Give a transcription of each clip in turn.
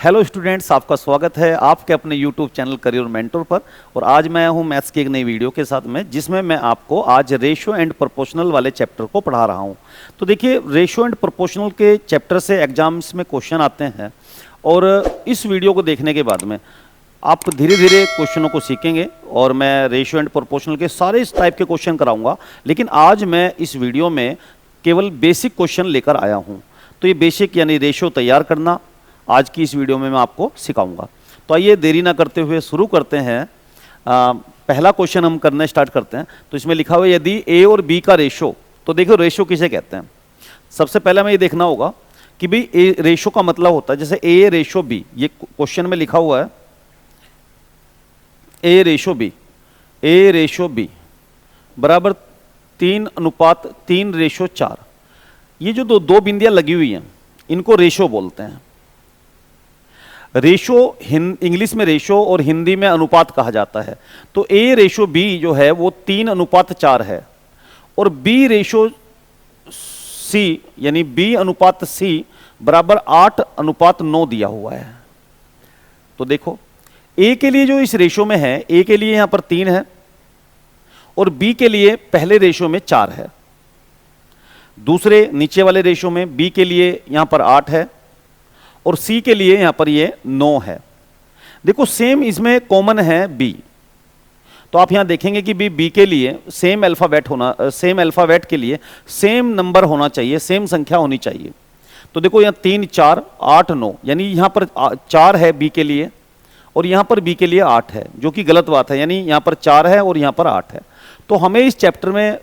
Hello students, आपका स्वागत है आपके अपने यूट्यूब चैनल करियर मेंटोर पर। और आज मैं हूं मैथ्स की एक नई वीडियो के साथ में, जिसमें मैं आपको आज रेशियो एंड प्रोपोर्शनल वाले चैप्टर को पढ़ा रहा हूं। तो देखिए, रेशियो एंड प्रोपोर्शनल के चैप्टर से एग्जाम्स में क्वेश्चन आते हैं और इस वीडियो को देखने के बाद में आप धीरे धीरे क्वेश्चनों को सीखेंगे और मैं रेशियो एंड प्रोपोर्शनल के सारे इस टाइप के क्वेश्चन कराऊंगा। लेकिन आज मैं इस वीडियो में केवल बेसिक क्वेश्चन लेकर आया हूँ। तो ये बेसिक यानी रेशियो तैयार करना आज की इस वीडियो में मैं आपको सिखाऊंगा। तो आइए देरी ना करते हुए शुरू करते हैं। पहला क्वेश्चन हम करना स्टार्ट करते हैं। तो इसमें लिखा हुआ है यदि ए और बी का रेशो, तो देखो रेशो किसे कहते हैं। सबसे पहले हमें ये देखना होगा कि भाई ए रेशो का मतलब होता है जैसे ए रेशो बी, ये क्वेश्चन में लिखा हुआ है ए रेशो बी बराबर 3:3:4। ये जो दो बिंदियां लगी हुई हैं इनको रेशो बोलते हैं। रेशो इंग्लिश में रेशो और हिंदी में अनुपात कहा जाता है। तो ए रेशो बी जो है वो 3:4 है और बी रेशो सी यानी बी अनुपात सी बराबर 8:9 दिया हुआ है। तो देखो ए के लिए जो इस रेशो में है, ए के लिए यहां पर 3 है और बी के लिए पहले रेशो में 4 है। दूसरे नीचे वाले रेशो में बी के लिए यहां पर 8 है और सी के लिए यहां पर ये 9 है। देखो सेम इसमें कॉमन है बी, तो आप यहां देखेंगे कि बी के लिए सेम अल्फाबेट के लिए सेम नंबर होना चाहिए, सेम संख्या होनी चाहिए। तो देखो यहां 3 4 8 9 यानी यहां पर 4 है बी के लिए और यहां पर बी के लिए 8 है, जो कि गलत बात है। यानी यहां पर 4 है और यहां पर 8 है। तो हमें इस चैप्टर में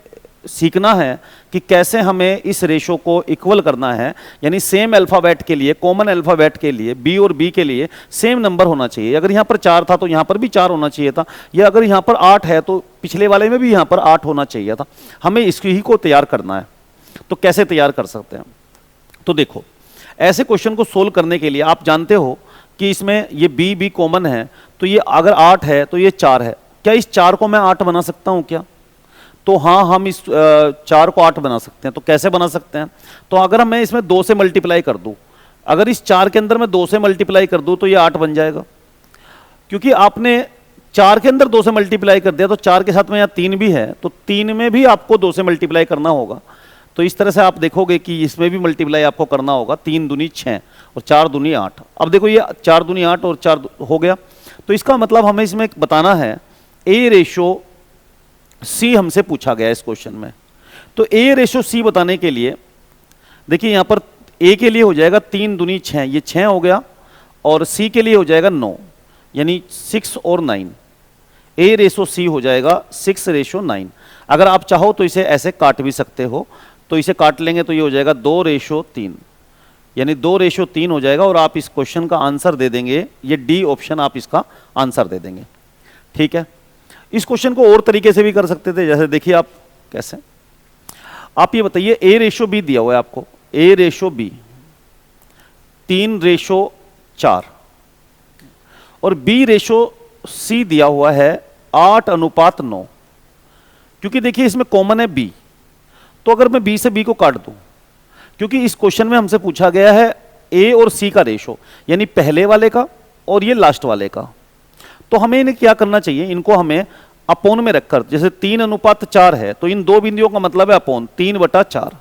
सीखना है कि कैसे हमें इस रेशो को इक्वल करना है। यानी सेम अल्फाबेट के लिए, कॉमन अल्फाबेट के लिए बी और बी के लिए सेम नंबर होना चाहिए। अगर यहाँ पर 4 था तो यहाँ पर भी 4 होना चाहिए था, या अगर यहाँ पर 8 है तो पिछले वाले में भी यहाँ पर 8 होना चाहिए था। हमें इसकी ही को तैयार करना है। तो कैसे तैयार कर सकते हैं? तो देखो, ऐसे क्वेश्चन को सोल्व करने के लिए आप जानते हो कि इसमें ये बी कॉमन है, तो ये अगर 8 है तो ये 4 है। क्या इस 4 को मैं 8 बना सकता हूँ क्या? तो हाँ, हम इस 4 को 8 बना सकते हैं। तो कैसे बना सकते हैं? तो अगर मैं इसमें 2 से मल्टीप्लाई कर दूं, अगर इस 4 के अंदर मैं 2 से मल्टीप्लाई कर दूं तो ये 8 बन जाएगा। क्योंकि आपने 4 के अंदर 2 से मल्टीप्लाई कर दिया तो 4 के साथ में यहाँ 3 भी है, तो 3 में भी आपको 2 से मल्टीप्लाई करना होगा। तो इस तरह से आप देखोगे कि इसमें भी मल्टीप्लाई आपको करना होगा। 3 दूनी 6 और 4 दूनी 8। अब देखो ये 4 दूनी 8 और 4 हो गया। तो इसका मतलब हमें इसमें बताना है ए रेशो सी हमसे पूछा गया इस क्वेश्चन में। तो ए रेशो सी बताने के लिए देखिए यहां पर ए के लिए हो जाएगा 3 दूनी 6, ये 6 हो गया, और सी के लिए हो जाएगा 9 यानी 6 और 9। ए रेशो सी हो जाएगा 6:9। अगर आप चाहो तो इसे ऐसे काट भी सकते हो। तो इसे काट लेंगे तो ये हो जाएगा 2:3 यानी 2:3 हो जाएगा और आप इस क्वेश्चन का आंसर दे देंगे, ये डी ऑप्शन आप इसका आंसर दे देंगे। ठीक है। इस क्वेश्चन को और तरीके से भी कर सकते थे, जैसे देखिए आप कैसे। आप ये बताइए ए रेशो बी दिया हुआ है आपको, ए रेशो बी 3:4 और बी रेशो सी दिया हुआ है 8:9। क्योंकि देखिए इसमें कॉमन है बी, तो अगर मैं बी से बी को काट दूं, क्योंकि इस क्वेश्चन में हमसे पूछा गया है ए और सी का रेशो, यानी पहले वाले का और ये लास्ट वाले का। तो हमें इन्हें क्या करना चाहिए, इनको हमें अपोन में रखकर, जैसे 3:4 है तो इन दो बिंदुओं का मतलब है अपोन 3/4,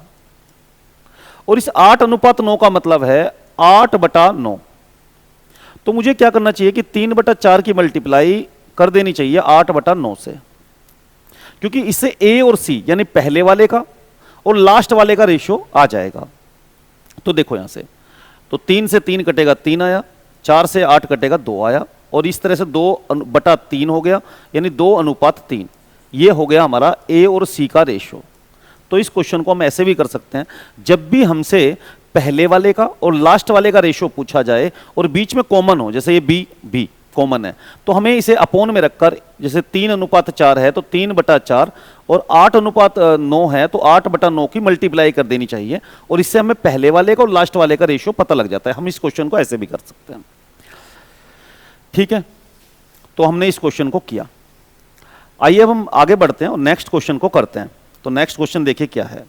और इस 8:9 का मतलब है 8/9। तो मुझे क्या करना चाहिए कि 3/4 की मल्टीप्लाई कर देनी चाहिए 8/9 से, क्योंकि इससे ए और सी यानी पहले वाले का और लास्ट वाले का रेशियो आ जाएगा। तो देखो यहां से, तो 3 से 3 कटेगा 3 आया, 4 से 8 कटेगा 2 आया, और इस तरह से 2/3 हो गया यानी 2:3। ये हो गया हमारा ए और सी का रेशो। तो इस क्वेश्चन को हम ऐसे भी कर सकते हैं, जब भी हमसे पहले वाले का और लास्ट वाले का रेशो पूछा जाए और बीच में कॉमन हो, जैसे ये बी कॉमन है, तो हमें इसे अपोन में रखकर, जैसे 3:4 है तो 3/4 और 8:9 है तो 8/9 की मल्टीप्लाई कर देनी चाहिए, और इससे हमें पहले वाले का और लास्ट वाले का रेशो पता लग जाता है। हम इस क्वेश्चन को ऐसे भी कर सकते हैं। ठीक है, तो हमने इस क्वेश्चन को किया। आइए अब हम आगे बढ़ते हैं और नेक्स्ट क्वेश्चन को करते हैं। तो नेक्स्ट क्वेश्चन देखिए क्या है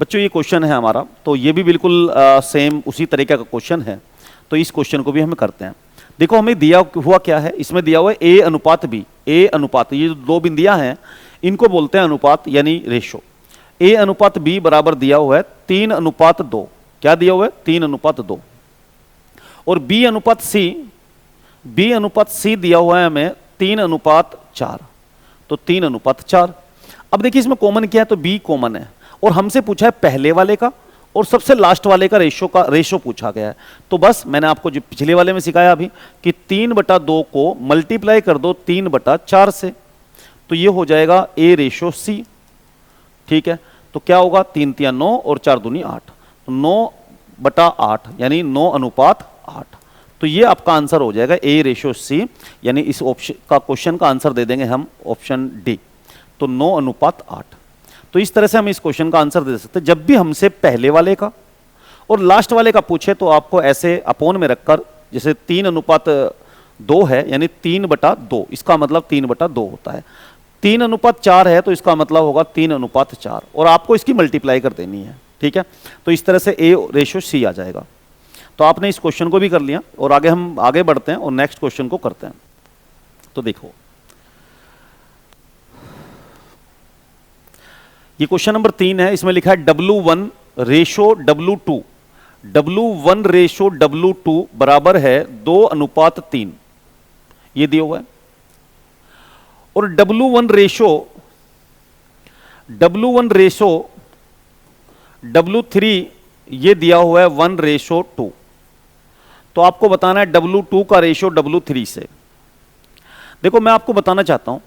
बच्चों, ये क्वेश्चन है हमारा। तो ये भी बिल्कुल सेम उसी तरीके का क्वेश्चन है। तो इस क्वेश्चन को भी हम करते हैं। देखो हमें दिया हुआ क्या है, इसमें दिया हुआ है ए अनुपात बी। ए अनुपात, ये जो दो बिंदियां हैं इनको बोलते हैं अनुपात यानी रेशो। ए अनुपात बी बराबर दिया हुआ है 3:2। क्या दिया हुआ है? 3:2। और बी अनुपात सी दिया हुआ है हमें 3:4। तो 3:4। अब देखिए इसमें कॉमन क्या है, तो बी कॉमन है और हमसे पूछा है पहले वाले का और सबसे लास्ट वाले का रेशो पूछा गया है। तो बस मैंने आपको जो पिछले वाले में सिखाया अभी कि 3/2 को मल्टीप्लाई कर दो 3/4 से, तो ये हो जाएगा ए रेशो सी। ठीक है, तो क्या होगा? 3 3 9 और 4 दूनी 8, तो 9/8 यानी 9:8। तो ये आपका आंसर हो जाएगा ए रेशो सी, यानी इस ऑप्शन का क्वेश्चन का आंसर दे देंगे हम ऑप्शन डी, तो 9:8। तो इस तरह से हम इस क्वेश्चन का आंसर दे सकते हैं। जब भी हमसे पहले वाले का और लास्ट वाले का पूछे तो आपको ऐसे अपोन में रखकर, जैसे 3:2 है यानी 3/2, इसका मतलब 3/2 होता है। 3:4 है तो इसका मतलब होगा 3:4 और आपको इसकी मल्टीप्लाई कर देनी है। ठीक है, तो इस तरह से ए रेशो सी आ जाएगा। तो आपने इस क्वेश्चन को भी कर लिया और हम आगे बढ़ते हैं और नेक्स्ट क्वेश्चन को करते हैं। तो देखो ये क्वेश्चन नंबर 3 है, इसमें लिखा है W1 ratio W2। W1 ratio W2 बराबर है 2:3, ये दिया हुआ है। और W1 रेशो W3 ये दिया हुआ है 1:2। तो आपको बताना है W2 का रेशो W3 से। देखो मैं आपको बताना चाहता हूं,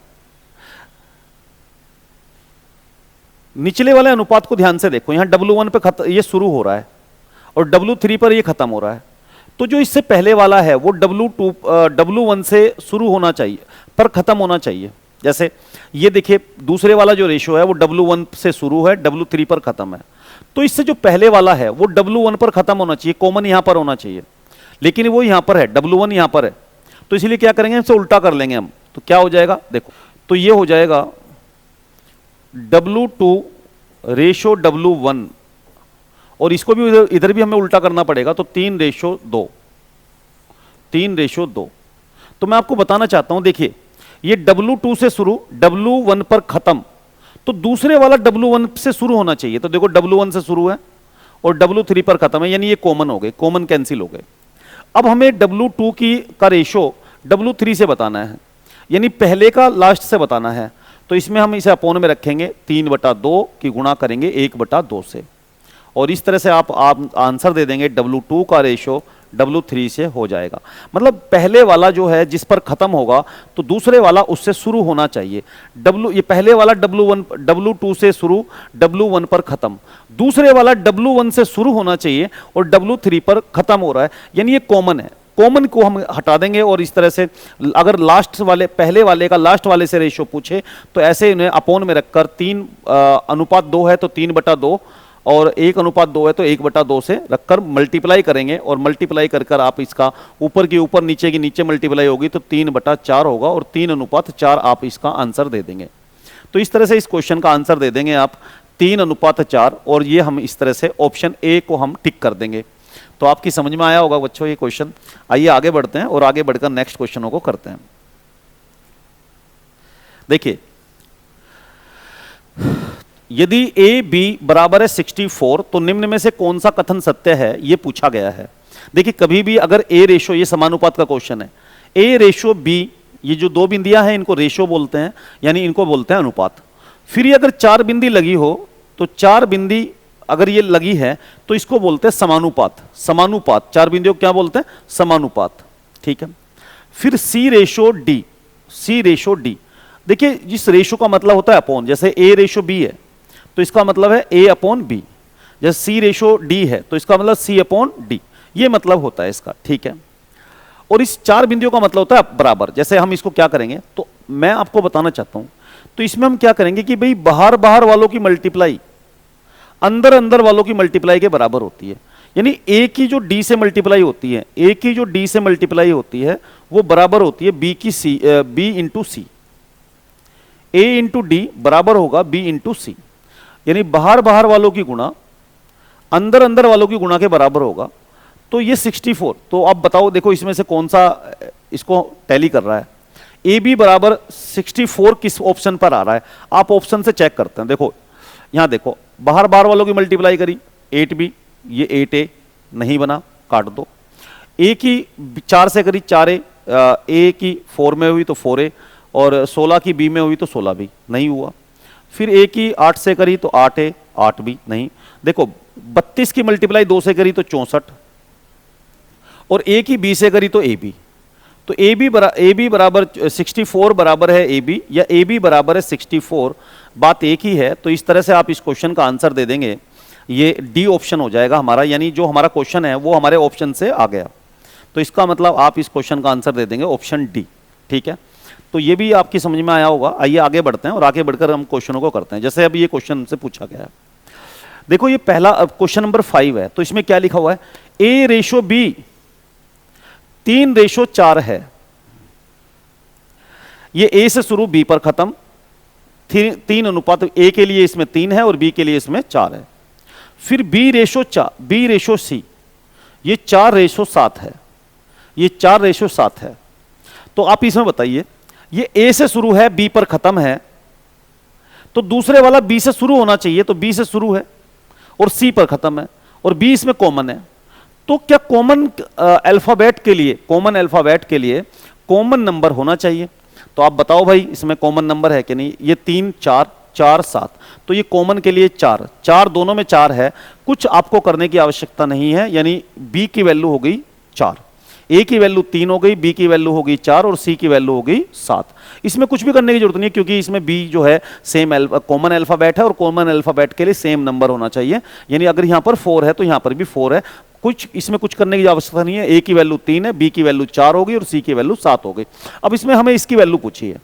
निचले वाले अनुपात को ध्यान से देखो। यहां W1 पे ये शुरू हो रहा है और W3 पर ये खत्म हो रहा है। तो जो इससे पहले वाला है वो W1 से शुरू होना चाहिए पर खत्म होना चाहिए। जैसे ये देखिए दूसरे वाला जो रेशो है वो W1 से शुरू है, W3 पर खत्म है। तो इससे जो पहले वाला है वो W1 पर खत्म होना चाहिए, कॉमन यहां पर होना चाहिए, लेकिन वो यहां पर है, W1 यहां पर है। तो इसलिए क्या करेंगे, इसे उल्टा कर लेंगे हम। तो क्या हो जाएगा देखो, तो ये हो जाएगा W2 रेशो W1 और इसको भी इधर भी हमें उल्टा करना पड़ेगा, तो 3:2। तो मैं आपको बताना चाहता हूं, देखिए ये W2 से शुरू, W1 पर खत्म, तो दूसरे वाला W1 से शुरू होना चाहिए। तो देखो W1 से शुरू है और W3 पर खत्म है, यानी ये कॉमन हो गए, कॉमन कैंसिल हो गए। अब हमें W2 का रेशो W3 से बताना है, यानी पहले का लास्ट से बताना है। तो इसमें हम इसे अपोन में रखेंगे, 3/2 की गुणा करेंगे 1/2 से, और इस तरह से आप आंसर दे देंगे W2 का रेशो W3 से हो जाएगा। मतलब पहले वाला जो है जिस पर खत्म होगा तो दूसरे वाला उससे शुरू होना चाहिए। ये पहले वाला W2 से शुरू, W1 पर खत्म, दूसरे वाला W1 से शुरू होना चाहिए और W3 पर खत्म हो रहा है, यानी ये कॉमन है। कॉमन को हम हटा देंगे और इस तरह से अगर लास्ट वाले पहले वाले का लास्ट वाले से रेशो पूछे तो ऐसे इन्हें अपोन में रखकर 3:2 है तो 3/2 और 1:2 है तो 1/2 से रखकर मल्टीप्लाई करेंगे, और मल्टीप्लाई कर आप इसका ऊपर की ऊपर नीचे की नीचे मल्टीप्लाई होगी तो 3/4 होगा और 3:4 आप इसका आंसर दे देंगे। तो इस तरह से इस क्वेश्चन का आंसर दे देंगे आप 3:4, और ये हम इस तरह से ऑप्शन ए को हम टिक कर देंगे। तो आपकी समझ में आया होगा बच्चों ये क्वेश्चन। आइए आगे बढ़ते हैं और आगे बढ़कर नेक्स्ट क्वेश्चनों को करते हैं। देखिए यदि ए बी बराबर है 64 तो निम्न में से कौन सा कथन सत्य है, ये पूछा गया है। देखिए कभी भी अगर ए रेशो, ये समानुपात का क्वेश्चन है, ए रेशो बी, ये जो दो बिंदियां हैं इनको रेशो बोलते हैं, यानी इनको बोलते हैं अनुपात। फिर ये अगर 4 बिंदी लगी हो तो 4 बिंदी अगर ये लगी है तो इसको बोलते हैं समानुपात। समानुपात 4 बिंदियों को क्या बोलते हैं? समानुपात। ठीक है, फिर सी रेशो डी। देखिए जिस रेशो का मतलब होता है अपोन, जैसे ए रेशो बी है तो इसका मतलब है ए अपॉन बी, जैसे सी रेशो डी है तो इसका मतलब सी अपॉन डी, ये मतलब होता है इसका। ठीक है, और इस 4 बिंदियों का मतलब होता है बराबर। जैसे हम इसको क्या करेंगे, तो मैं आपको बताना चाहता हूं, तो इसमें हम क्या करेंगे कि भाई बाहर बाहर वालों की मल्टीप्लाई अंदर अंदर वालों की मल्टीप्लाई के बराबर होती है। यानी ए की जो डी से मल्टीप्लाई होती है, ए की जो डी से मल्टीप्लाई होती है वो बराबर होती है बी इंटू सी। ए इंटू डी बराबर होगा बी इंटू सी, यानी बाहर बाहर वालों की गुणा अंदर अंदर वालों की गुणा के बराबर होगा। तो ये 64, तो अब बताओ देखो इसमें से कौन सा इसको टैली कर रहा है। ए बी बराबर 64 किस ऑप्शन पर आ रहा है, आप ऑप्शन से चेक करते हैं। देखो यहां देखो, बाहर बार वालों की मल्टीप्लाई करी 8b, ये 8a नहीं बना, काट दो। ए की 4 से करी 4a, ए की 4 में हुई तो 4a, और 16 की बी में हुई तो 16 भी नहीं हुआ। फिर ए की 8 से करी तो 8a, 8 भी नहीं। देखो 32 की मल्टीप्लाई 2 से करी तो 64, और ए की बी से करी तो ए बी, तो ए बी बराबर 64 बराबर है ए बी, या ए बी बराबर है 64, बात एक ही है। तो इस तरह से आप इस क्वेश्चन का आंसर दे देंगे, ये डी ऑप्शन हो जाएगा हमारा, यानी जो हमारा क्वेश्चन है वो हमारे ऑप्शन से आ गया। तो इसका मतलब आप इस क्वेश्चन का आंसर दे देंगे ऑप्शन डी, ठीक है। तो ये भी आपकी समझ में आया होगा। आइए आगे बढ़ते हैं और आगे बढ़कर हम क्वेश्चनों को करते हैं। जैसे अब ये क्वेश्चन से पूछा गया है, देखो ये पहला क्वेश्चन नंबर 5 है, तो इसमें क्या लिखा हुआ है, ए रेशो बी 3:4 है। ये ए से शुरू बी पर खत्म, 3 अनुपात, ए के लिए इसमें 3 है और बी के लिए इसमें 4 है। फिर बी रेशो सी, ये 4:7 है, ये 4:7 है। तो आप इसमें बताइए, ये ए से शुरू है बी पर खत्म है, तो दूसरे वाला बी से शुरू होना चाहिए, तो बी से शुरू है और सी पर खत्म है, और बी इसमें कॉमन है। तो क्या कॉमन अल्फाबेट के लिए कॉमन नंबर होना चाहिए? तो आप बताओ भाई इसमें कॉमन नंबर है कि नहीं। ये 3 4 4 7, तो ये कॉमन के लिए 4 4, दोनों में 4 है, कुछ आपको करने की आवश्यकता नहीं है। यानी बी की वैल्यू हो गई 4, ए की वैल्यू 3 हो गई, बी की वैल्यू हो गई 4 और सी की वैल्यू हो गई 7। इसमें कुछ भी करने की जरूरत नहीं है, क्योंकि इसमें बी जो है सेम कॉमन अल्फाबेट है, और कॉमन अल्फाबेट के लिए सेम नंबर होना चाहिए। यानी अगर यहां पर 4 है तो यहां पर भी 4 है, इसमें कुछ करने की आवश्यकता नहीं है। ए की वैल्यू 3 है, बी की वैल्यू 4 होगी और सी की वैल्यू 7 हो गई। अब इसमें हमें इसकी वैल्यू पूछी है,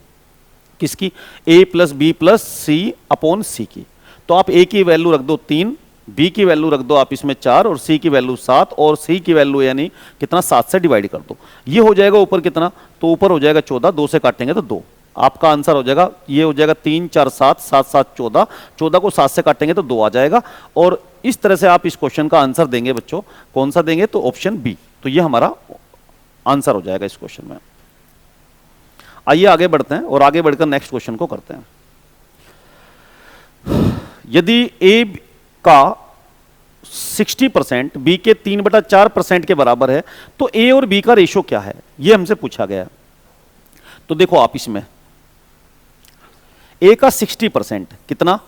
किसकी, ए प्लस बी प्लस सी अपॉन सी की। तो आप ए की वैल्यू रख दो 3, बी की वैल्यू रख दो आप इसमें 4, और सी की वैल्यू 7, और सी की वैल्यू यानी कितना, 7 से डिवाइड कर दो। ये हो जाएगा ऊपर कितना, तो ऊपर हो जाएगा 14, 2 से काटेंगे तो 2। आपका आंसर हो जाएगा, ये हो जाएगा 3 4 7 7 7 14, 14 को 7 से काटेंगे तो 2 आ जाएगा। और इस तरह से आप इस क्वेश्चन का आंसर देंगे बच्चों, कौन सा देंगे, तो ऑप्शन बी। तो ये हमारा आंसर हो जाएगा इस क्वेश्चन में। आइए आगे बढ़ते हैं और आगे बढ़कर नेक्स्ट क्वेश्चन को करते हैं। यदि ए का 60% बी के 3/4% के बराबर है, तो ए और बी का रेशो क्या है, यह हमसे पूछा गया है। तो देखो आप इसमें ए का 60% कितना,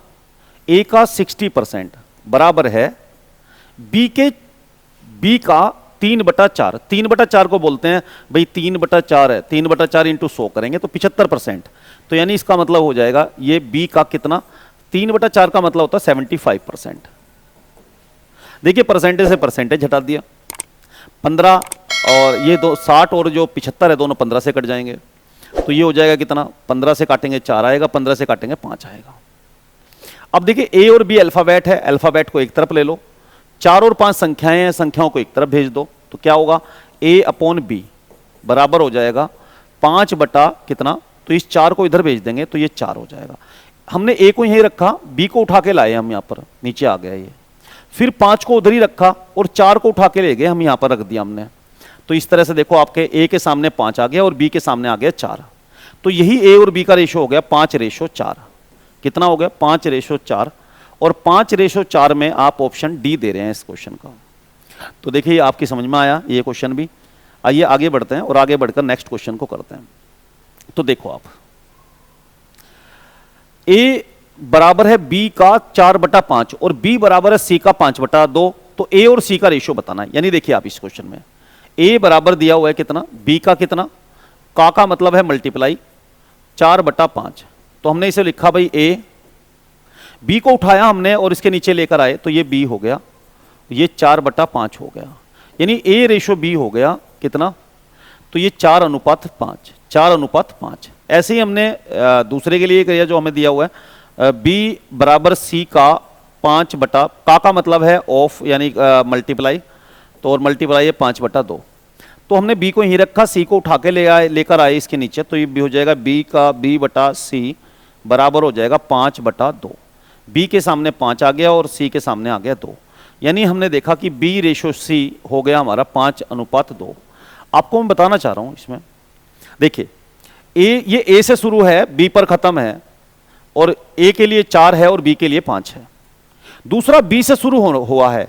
ए का 60% बराबर है बी का 3/4। 3/4 को बोलते हैं भाई 3/4 है, 3/4 इंटू 100 करेंगे तो 75%। तो यानी इसका मतलब हो जाएगा ये बी का कितना, 3/4 का मतलब होता है 75%। देखिए परसेंटेज से परसेंटेज हटा दिया, 15 और ये 60 और जो 75 है दोनों 15 से कट जाएंगे, तो ये हो जाएगा कितना, 15 से काटेंगे 4 आएगा, 15 से काटेंगे 5 आएगा। अब देखिए ए और बी अल्फाबेट है, अल्फाबेट को एक तरफ ले लो, 4 और 5 संख्याएं हैं, संख्याओं को एक तरफ भेज दो, तो क्या होगा, ए अपॉन बी बराबर हो जाएगा 5 बटा कितना, तो इस 4 को इधर भेज देंगे तो ये 4 हो जाएगा। हमने ए को यहीं रखा, बी को उठा के लाए हम यहाँ पर, नीचे आ गया ये, फिर 5 को उधर ही रखा और 4 को उठा के ले गए हम यहाँ पर रख दिया हमने। तो इस तरह से देखो आपके ए के सामने 5 आ गया और बी के सामने आ गया 4। तो यही ए और बी का रेशो हो गया 5:4। कितना हो गया, 5:4। और 5:4 में आप ऑप्शन डी दे रहे हैं इस क्वेश्चन का। तो देखिए आपकी समझ में आया ये क्वेश्चन भी। आइए आगे बढ़ते हैं और आगे बढ़कर नेक्स्ट क्वेश्चन को करते हैं। तो देखो आप, ए बराबर है बी का 4/5 और बी बराबर है सी का 5/2। तो ए और सी का रेशियो बताना है। यानी देखिए आप इस क्वेश्चन में ए बराबर दिया हुआ है कितना, बी का कितना, का मतलब है मल्टीप्लाई 4/5। तो हमने इसे लिखा भाई ए, बी को उठाया हमने और इसके नीचे लेकर आए तो ये बी हो गया, ये 4/5 हो गया। यानी ए रेशो बी हो गया कितना, तो ये 4:5, 4:5। ऐसे ही हमने दूसरे के लिए किया जो हमें दिया हुआ है, बी बराबर सी का 5 का मतलब है ऑफ यानी मल्टीप्लाई, तो और मल्टीप्लाई है 5/2। तो हमने बी को यहीं रखा, सी को उठा के लेकर आए इसके नीचे, तो ये भी हो जाएगा बी का बी बटा सी बराबर हो जाएगा 5/2। बी के सामने 5 आ गया और सी के सामने आ गया 2। यानी हमने देखा कि B रेशो C हो गया हमारा 5:2। आपको मैं बताना चाह रहा हूं इसमें, देखिए ये A से शुरू है, B पर खत्म है, और A के लिए 4 है और B के लिए 5 है। दूसरा B से शुरू हुआ है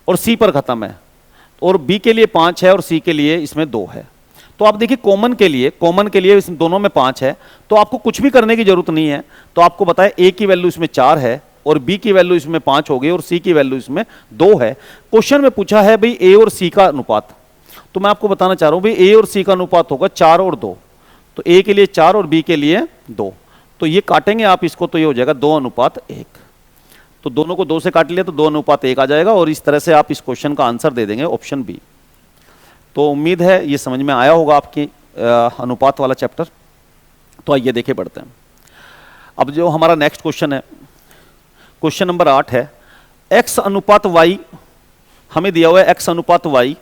और C पर खत्म है, और B के लिए 5 है और C के लिए इसमें 2 है। तो आप देखिए कॉमन के लिए इस दोनों में 5 है, तो आपको कुछ भी करने की जरूरत नहीं है। तो आपको बताए A की वैल्यू इसमें 4 है और B की वैल्यू इसमें 5 हो गई और C की वैल्यू इसमें 2 है। क्वेश्चन में पूछा है भाई A और C का अनुपात, तो मैं आपको बताना चाह रहा हूं भाई A और C का अनुपात होगा 4 और 2। तो A के लिए 4 और B के लिए 2, तो ये काटेंगे आप इसको तो ये हो जाएगा 2:1। तो दोनों को 2 से काट लिया तो 2:1 आ जाएगा, और इस तरह से आप इस क्वेश्चन का आंसर दे देंगे ऑप्शन बी। तो उम्मीद है ये समझ में आया होगा आपकी अनुपात वाला चैप्टर। तो आइए देखे बढ़ते हैं। अब जो हमारा नेक्स्ट क्वेश्चन है, क्वेश्चन नंबर 8 है, x अनुपात y हमें दिया हुआ है, x अनुपात y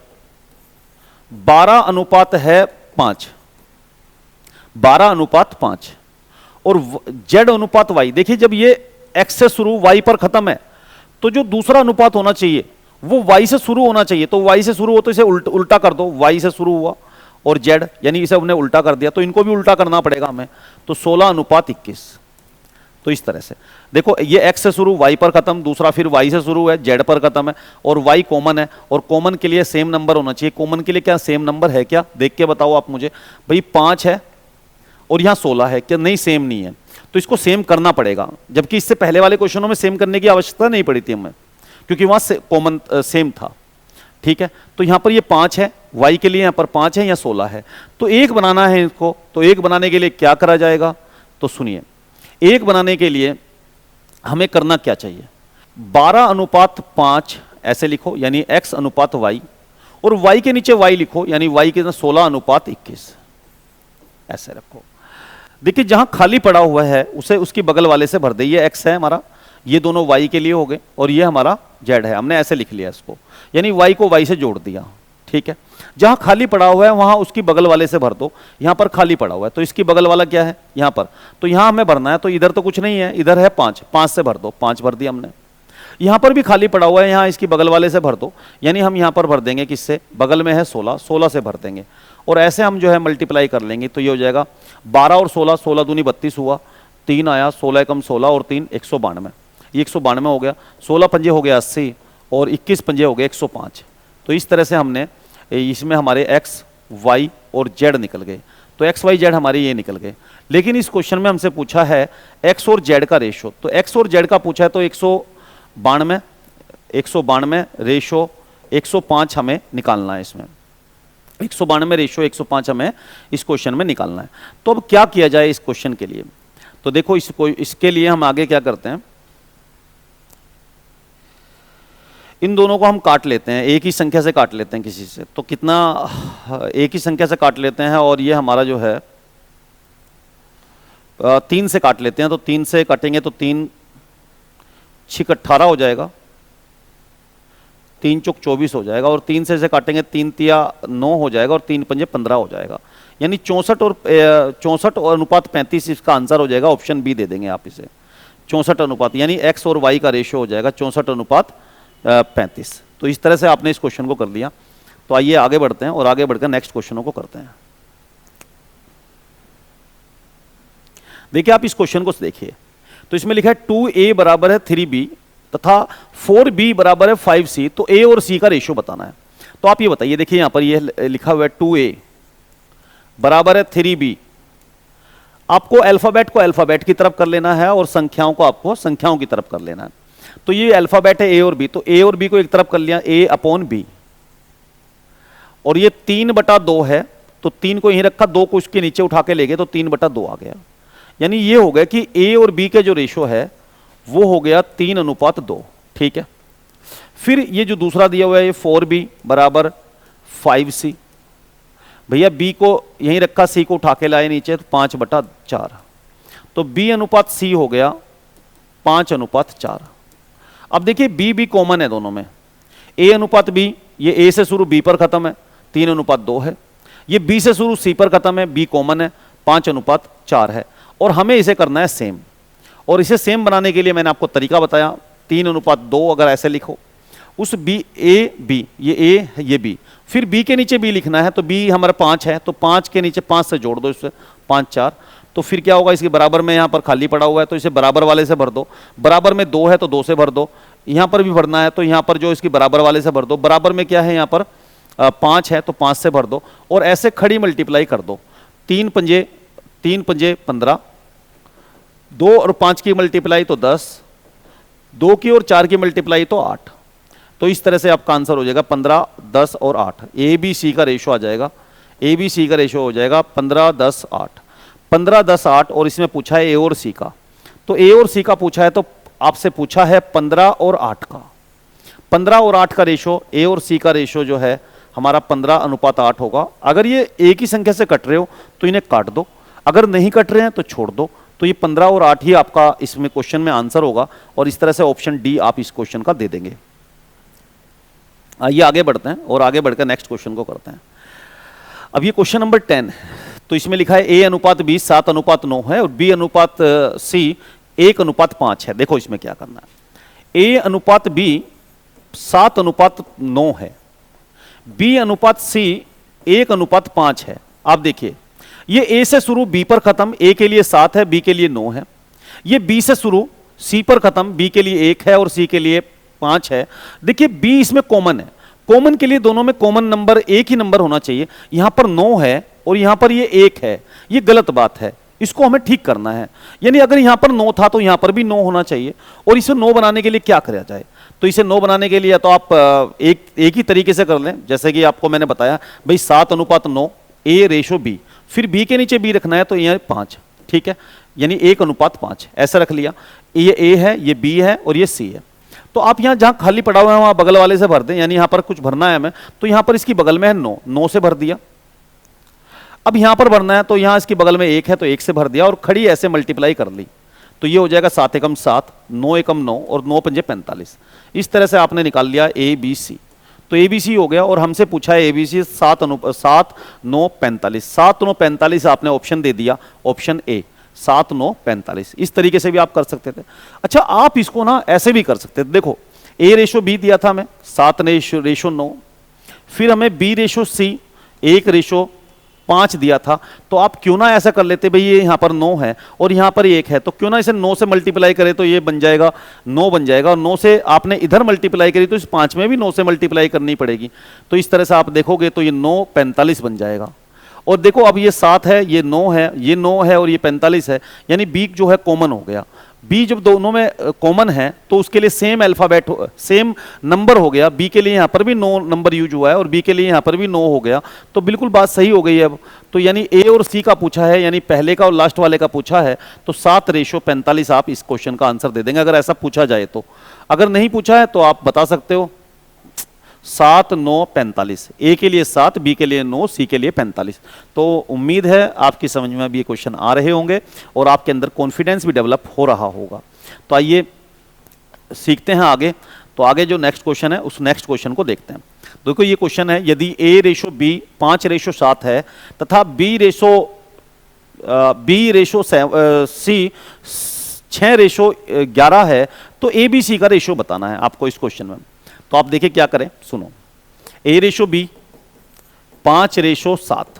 12:5, 12:5, और z अनुपात y, देखिए जब ये x से शुरू y पर खत्म है, तो जो दूसरा अनुपात होना चाहिए वो y से शुरू होना चाहिए। तो y से शुरू हो तो इसे उल्टा कर दो, y से शुरू हुआ और z, यानी इसे हमने उल्टा कर दिया, तो इनको भी उल्टा करना पड़ेगा हमें। तो 16:21। तो इस तरह से देखो, ये x से शुरू y पर खत्म, दूसरा फिर y से शुरू है z पर खत्म है, और y कॉमन है, और कॉमन के लिए सेम नंबर होना चाहिए। कॉमन के लिए क्या सेम नंबर है क्या, देख के बताओ आप मुझे। भाई 5 है और यहाँ 16 है, क्या नहीं सेम नहीं है, तो इसको सेम करना पड़ेगा, जबकि इससे पहले वाले क्वेश्चनों में सेम करने की आवश्यकता नहीं पड़ी थी हमें, क्योंकि वहां कॉमन सेम था। ठीक है, तो यहां पर ये 5 है, y के लिए यहां पर 5 है, या 16 है, तो एक बनाना है इसको। तो एक बनाने के लिए क्या करा जाएगा, तो सुनिए, एक बनाने के लिए हमें करना क्या चाहिए, 12:5 ऐसे लिखो, यानी x अनुपात y, और y के नीचे y लिखो, यानी y के 16:21 ऐसे रखो। देखिए जहां खाली पड़ा हुआ है उसे उसकी बगल वाले से भर दे। ये x है हमारा, ये दोनों y के लिए हो गए, और ये हमारा z है, हमने ऐसे लिख लिया इसको, यानी y को y से जोड़ दिया। ठीक है, जहां खाली पड़ा हुआ है वहां उसकी बगल वाले से भर दो। यहां पर खाली पड़ा हुआ है तो इसकी बगल वाला क्या है, यहां पर, तो यहां हमें भरना है, तो इधर तो कुछ नहीं है, इधर है 5, 5 से भर दो, 5 भर दिया हमने। यहां पर भी खाली पड़ा हुआ है, यहां इसकी बगल वाले से भर दो, यानी हम यहां पर भर देंगे किससे, बगल में है 16, 16 से भर देंगे, और ऐसे हम जो है मल्टीप्लाई कर लेंगे। तो ये हो जाएगा 12 और 16, 16 दूनी 32 हुआ, 3 आया, 16 एकम 16 और 3 192, ये 192 हो गया, 16 पंजे हो गया 80, और 21 पंजे हो गए 105। तो इस तरह से हमने इसमें हमारे x, y और z निकल गए। तो x, y, z हमारे ये निकल गए। लेकिन इस क्वेश्चन में हमसे पूछा है x और z का रेशो, तो x और z का पूछा है, तो 192 रेशो 105 हमें निकालना है इसमें, 192 रेशो 105 हमें इस क्वेश्चन में निकालना है। तो अब क्या किया जाए इस क्वेश्चन के लिए, तो देखो इसके लिए हम आगे क्या करते हैं, इन दोनों को हम काट लेते हैं, एक ही संख्या से काट लेते हैं किसी से, तो कितना, एक ही संख्या से काट लेते हैं, और ये हमारा जो है 3 से काट लेते हैं। तो 3 से काटेंगे तो 3 6 18 हो जाएगा, 3 चौक 24 हो जाएगा, और 3 से काटेंगे 3 तिया 9 हो जाएगा, और 3 पंजे 15 हो जाएगा, यानी 64:35 इसका आंसर हो जाएगा। ऑप्शन बी दे देंगे आप इसे, 64 यानी x और y का रेशियो हो जाएगा 64:35। तो इस तरह से आपने इस क्वेश्चन को कर लिया। तो आइए आगे बढ़ते हैं और आगे बढ़कर नेक्स्ट क्वेश्चनों को करते हैं। देखिए आप इस क्वेश्चन को देखिए, तो इसमें लिखा है 2a बराबर है 3b तथा 4b बराबर है 5c, तो a और c का रेशियो बताना है। तो आप ये बताइए, देखिए यहां पर ये लिखा हुआ है 2a बराबर है 3b, आपको अल्फाबेट को अल्फाबेट की तरफ कर लेना है और संख्याओं को आपको संख्याओं की तरफ कर लेना है। तो ये अल्फाबेट है a और b, तो a और b को एक तरफ कर लिया, a/b, और ये 3/2 है, तो 3 को यहीं रखा, 2 को उसके नीचे उठा के ले गए, तो 3/2 आ गया। यानी ये हो गया कि a और b के जो रेशो है वो हो गया 3:2। ठीक है, फिर ये जो दूसरा दिया हुआ है, ये 4b बराबर 5c, भैया b को यहीं रखा, c को उठा के लाए नीचे, तो 5/4, तो b/c हो गया 5/4। अब देखिए b भी कॉमन है दोनों में, a/b, ये a से शुरू b पर खत्म है, 3:2 है, ये b से शुरू c पर खत्म है, b कॉमन है, 5/4 है, और हमें इसे करना है सेम। और इसे सेम बनाने के लिए मैंने आपको तरीका बताया, 3:2 अगर ऐसे लिखो, उस बी ए बी, ये ए ये बी, फिर बी के नीचे बी लिखना है, तो बी हमारा 5 है, तो 5 के नीचे 5 से जोड़ दो इससे, 5 4, तो फिर क्या होगा, इसके बराबर में यहाँ पर खाली पड़ा हुआ है तो इसे बराबर वाले से भर दो, बराबर में 2 है तो 2 से भर दो, यहाँ पर भी भरना है तो यहाँ पर जो इसकी बराबर वाले से भर दो, बराबर में क्या है यहाँ पर 5 है तो 5 से भर दो, और ऐसे खड़ी मल्टीप्लाई कर दो, 3 पंजे 15, 2 और 5 की मल्टीप्लाई तो 10, 2 की और 4 की मल्टीप्लाई तो 8, तो इस तरह से आपका आंसर हो जाएगा 15, 10 और 8, ए बी सी का रेशो आ जाएगा, ए बी सी का रेशो हो जाएगा 15, 10, 8, 15, 10, 8, और इसमें पूछा है ए और सी का, तो ए और सी का पूछा है तो आपसे पूछा है 15 और 8 का, 15 और 8 का रेशो, ए और सी का रेशो जो है हमारा 15:8 होगा। अगर ये एक ही संख्या से कट रहे हो तो इन्हें काट दो, अगर नहीं कट रहे हैं तो छोड़ दो, तो ये 15 और 8 ही आपका इसमें क्वेश्चन में आंसर होगा, और इस तरह से ऑप्शन डी आप इस क्वेश्चन का दे देंगे। आइए आगे बढ़ते हैं और आगे बढ़कर नेक्स्ट क्वेश्चन को करते हैं। अब ये क्वेश्चन नंबर 10, तो इसमें लिखा है a अनुपात b 7:9 है और b अनुपात c 1:5 है। देखो इसमें क्या करना है, a अनुपात b 7:9 है, b अनुपात c 1:5 है। आप देखिए ये a से शुरू b पर खत्म, a के लिए 7 है, b के लिए 9 है, ये b से शुरू c पर खत्म, b के लिए 1 है और c के लिए 5 है। देखिए b इसमें कॉमन है, कॉमन के लिए दोनों में कॉमन नंबर एक ही नंबर होना चाहिए, यहां पर 9 है और यहां पर ये 1 है, ये गलत बात है, इसको हमें ठीक करना है। यानी अगर यहां पर 9 था तो यहां पर भी 9 होना चाहिए, और इसे 9 बनाने के लिए क्या किया जाए, तो इसे 9 बनाने के लिए तो आप एक ही तरीके से कर लें, जैसे कि आपको मैंने बताया भाई 7:9 a रेशो b, फिर b के नीचे b रखना है तो यह 5, ठीक है, यानी 1:5 ऐसा रख लिया, ये a है, ये b है और ये c है। तो आप यहां जहां खाली पड़ा हुआ है वहां बगल वाले से भर दें, यानी यहां पर कुछ भरना है हमें, तो यहां पर इसकी बगल में है 9, 9 से भर दिया। अब यहां पर भरना है तो यहां इसकी बगल में 1 है तो 1 से भर दिया, और खड़ी ऐसे मल्टीप्लाई कर ली, तो ये हो जाएगा 7 एकम 7, 9 एकम 9 और 9 पंजे 45। इस तरह से आपने निकाल लिया ए बी सी, तो ए बी सी हो गया, और हमसे पूछा है ए बी सी 7, 9, 45, 7, 9, 45 आपने ऑप्शन दे दिया, ऑप्शन ए 7, 9, 45। इस तरीके से भी आप कर सकते थे। अच्छा आप इसको ना ऐसे भी कर सकते थे, देखो a रेशो b दिया था हमें 7 रेशो 9, फिर हमें b रेशो c 1:5 दिया था, तो आप क्यों ना ऐसा कर लेते, भाई ये यहाँ पर 9 है और यहाँ पर 1 है, तो क्यों ना इसे 9 से मल्टीप्लाई करें, तो ये बन जाएगा 9 बन जाएगा, और 9 से आपने इधर मल्टीप्लाई करी तो इस 5 में भी 9 से मल्टीप्लाई करनी पड़ेगी, तो इस तरह से आप देखोगे तो ये 9 45 बन जाएगा। और देखो अब ये 7 है, ये 9 है, ये 9 है और ये 45 है, यानी b जो है कॉमन हो गया। b जब दोनों में कॉमन है तो उसके लिए सेम अल्फाबेट सेम नंबर हो गया, b के लिए यहाँ पर भी 9 नंबर यूज हुआ है और b के लिए यहाँ पर भी 9 हो गया, तो बिल्कुल बात सही हो गई है अब। तो यानी a और c का पूछा है, यानी पहले का और लास्ट वाले का पूछा है, तो 7:45 आप इस क्वेश्चन का आंसर दे देंगे अगर ऐसा पूछा जाए तो। अगर नहीं पूछा है तो आप बता सकते हो 7, 9, 45, ए के लिए 7, बी के लिए 9, सी के लिए 45। तो उम्मीद है आपकी समझ में भी ये क्वेश्चन आ रहे होंगे और आपके अंदर कॉन्फिडेंस भी डेवलप हो रहा होगा। तो आइए सीखते हैं आगे। तो आगे जो नेक्स्ट क्वेश्चन है उस नेक्स्ट क्वेश्चन को देखते हैं। देखो ये क्वेश्चन है, यदि a रेशो b 5:7 है तथा b रेशो c 6:11 है, तो a b c का रेशो बताना है आपको इस क्वेश्चन में। तो आप देखिए क्या करें, सुनो, a रेशो b 5:7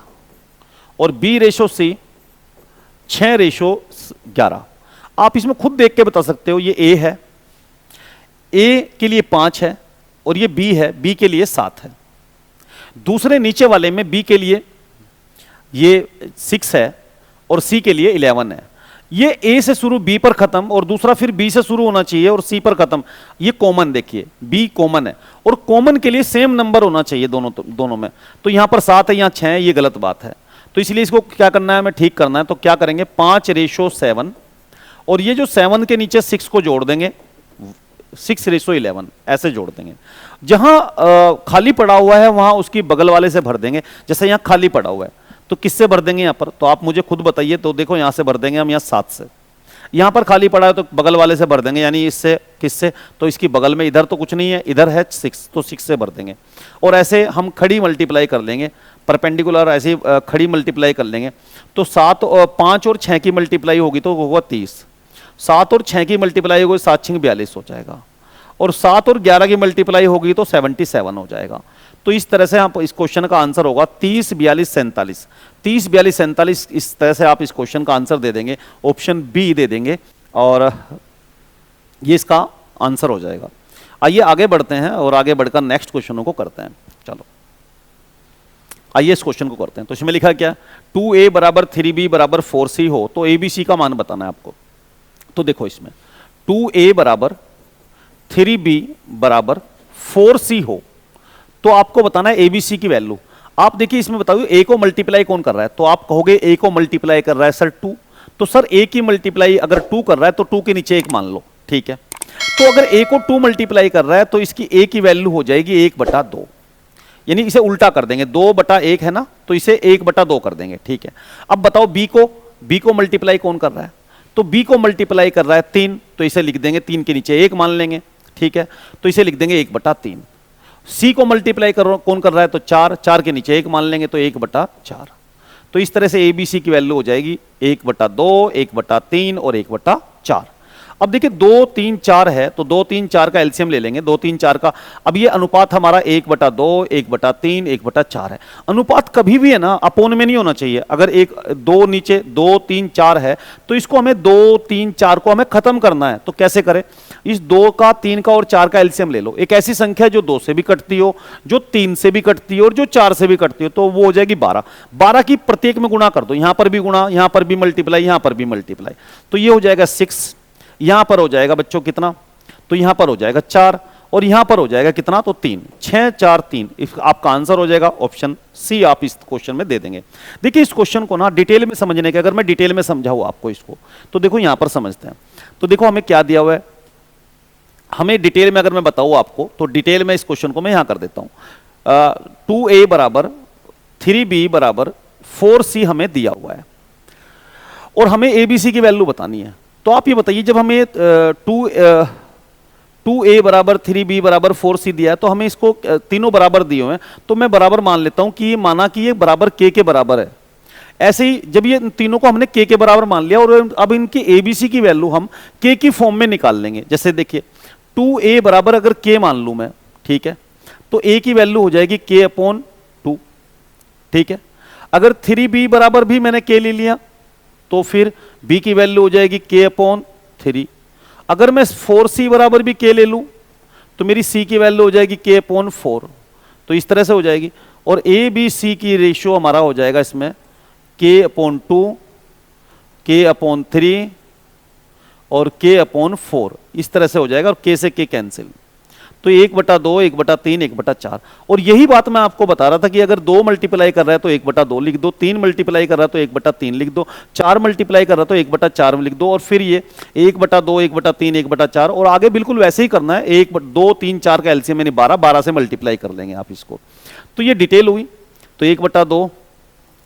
और b रेशो c 6:11। आप इसमें खुद देख के बता सकते हो, ये a है, a के लिए 5 है और ये b है, b के लिए 7 है। दूसरे नीचे वाले में b के लिए ये 6 है और c के लिए 11 है। ये a से शुरू b पर खत्म और दूसरा फिर b से शुरू होना चाहिए और c पर खत्म। ये कॉमन, देखिए b कॉमन है और कॉमन के लिए सेम नंबर होना चाहिए दोनों में। तो यहां पर 7 है, यहां 6 है, ये गलत बात है। तो इसलिए इसको क्या करना है, हमें ठीक करना है। तो क्या करेंगे, 5:7 और ये जो 7 के नीचे 6 को जोड़ देंगे, 6:11 ऐसे जोड़ देंगे। जहां खाली पड़ा हुआ है वहां उसकी बगल वाले से भर देंगे। जैसे यहां खाली पड़ा हुआ है तो किससे भर देंगे यहां पर, तो आप मुझे खुद बताइए। तो देखो यहां से भर देंगे हम, यहां 7 से। यहां पर खाली पड़ा है तो बगल वाले से भर देंगे, यानी इससे किससे, तो इसकी बगल में इधर तो कुछ नहीं है, इधर है 6, तो 6 से भर देंगे। और ऐसे हम खड़ी मल्टीप्लाई कर लेंगे, परपेंडिकुलर ऐसे खड़ी मल्टीप्लाई कर लेंगे। तो 5 और 6 की मल्टीप्लाई होगी तो होगा 30, 7 और 6 की मल्टीप्लाई होगी 7 6 42 हो जाएगा। और 7 और 11 की मल्टीप्लाई होगी तो 77 हो जाएगा। तो इस तरह से आप इस क्वेश्चन का आंसर होगा 30 42 47। 30 42 47 इस तरह से आप इस क्वेश्चन का आंसर दे देंगे, ऑप्शन बी दे देंगे और ये इसका आंसर हो जाएगा। आइए आगे बढ़ते हैं और आगे बढ़कर नेक्स्ट क्वेश्चनों को करते हैं। चलो आइए इस क्वेश्चन को करते हैं। तो इसमें लिखा क्या, 2a बराबर 3b बराबर 4c हो तो abc का मान बताना है आपको। तो देखो इसमें 2a बराबर 3b बराबर 4c हो तो आपको बताना है abc की वैल्यू। आप देखिए इसमें बताओ a को मल्टीप्लाई कौन कर रहा है, तो आप कहोगे a को मल्टीप्लाई कर रहा है सर 2, तो सर a की मल्टीप्लाई अगर 2 कर रहा है तो 2 के नीचे 1 मान लो, ठीक है। तो अगर a को 2 मल्टीप्लाई कर रहा है तो इसकी a की वैल्यू हो जाएगी 1/2, यानी इसे उल्टा कर देंगे, 2/1 है ना, तो इसे 1/2 कर देंगे, ठीक है। अब बताओ b को मल्टीप्लाई कौन कर रहा है, तो b को मल्टीप्लाई कर रहा है 3, तो इसे लिख देंगे 3 के नीचे 1 मान लेंगे, ठीक है, तो इसे लिख देंगे 1/3। c को मल्टीप्लाई कौन कर रहा है, तो 4 के नीचे 1 मान लेंगे तो 1/4। तो इस तरह से abc की वैल्यू हो जाएगी 1/2, 1/3 और 1/4। अब देखिए 2 3 4 है तो 2 3 4 का एलसीएम ले लेंगे, 2 3 4 का। अब ये अनुपात हमारा 1/2, 1/3, 1/4 है। अनुपात कभी भी है ना अपोन में नहीं होना चाहिए। अगर 2 नीचे 2 3 4 है तो इसको हमें 2 3 4 को हमें खत्म करना है। तो कैसे करें, इस 2 का 3 का और 4 का एलसीएम ले लो। एक ऐसी संख्या जो 2 से भी कटती हो, जो 3 से भी कटती हो और जो 4 से भी कटती हो, तो वो हो जाएगी 12। 12 की प्रत्येक में गुणा कर दो, यहां पर भी गुणा, यहां पर भी मल्टीप्लाई, यहां पर भी मल्टीप्लाई, तो ये हो जाएगा 6। यहां पर हो जाएगा बच्चों कितना, तो यहां पर हो जाएगा 4 और यहां पर हो जाएगा कितना, तो 3। 6 4 3 आपका आंसर हो जाएगा ऑप्शन सी। आप इस क्वेश्चन में दे देंगे। देखिए इस क्वेश्चन को ना डिटेल में समझने के, अगर मैं डिटेल में समझाऊं आपको इसको, तो देखो यहां पर समझते हैं। तो देखो हमें क्या दिया हुआ है, हमें डिटेल में अगर मैं बताऊं आपको, तो डिटेल में इस क्वेश्चन को मैं यहां कर देता हूं। 2a बराबर 3b बराबर 4c हमें दिया हुआ है और हमें abc की वैल्यू बतानी है। तो आप ये बताइए, जब हमें 2a बराबर 3b बराबर 4c दिया है तो हमें इसको तीनों बराबर दिए हुए हैं, तो मैं बराबर मान लेता हूं कि ये माना कि ये बराबर k के बराबर है। ऐसे ही जब ये तीनों को हमने k के बराबर मान लिया और अब इनकी abc की वैल्यू हम k की फॉर्म में निकाल लेंगे। जैसे देखिए 2a बराबर अगर k मान लूं मैं, ठीक है, तो a की वैल्यू हो जाएगी k/2, ठीक है। अगर 3b बराबर भी मैंने k ले लिया तो फिर b की वैल्यू हो जाएगी k/3। अगर मैं 4c बराबर भी k ले लूं तो मेरी c की वैल्यू हो जाएगी k/4। तो इस तरह से हो जाएगी और a b c की रेशियो हमारा हो जाएगा इसमें k/2, k/3 और k/4। इस तरह से हो जाएगा और k से k कैंसिल, तो 1/2, 1/3, 1/4। और यही बात मैं आपको बता रहा था कि अगर 2 मल्टीप्लाई कर रहा है तो 1/2 लिख दो, 3 मल्टीप्लाई कर रहा है तो 1/3 लिख दो, 4 मल्टीप्लाई कर रहा है तो 1/4 लिख दो, और फिर ये 1/2, 1/3, 1/4 और आगे बिल्कुल वैसे ही करना है। 1 2 3 4 का एलसीएम यानी 12, 12 से मल्टीप्लाई कर लेंगे आप इसको। तो ये डिटेल हुई। तो 1/2,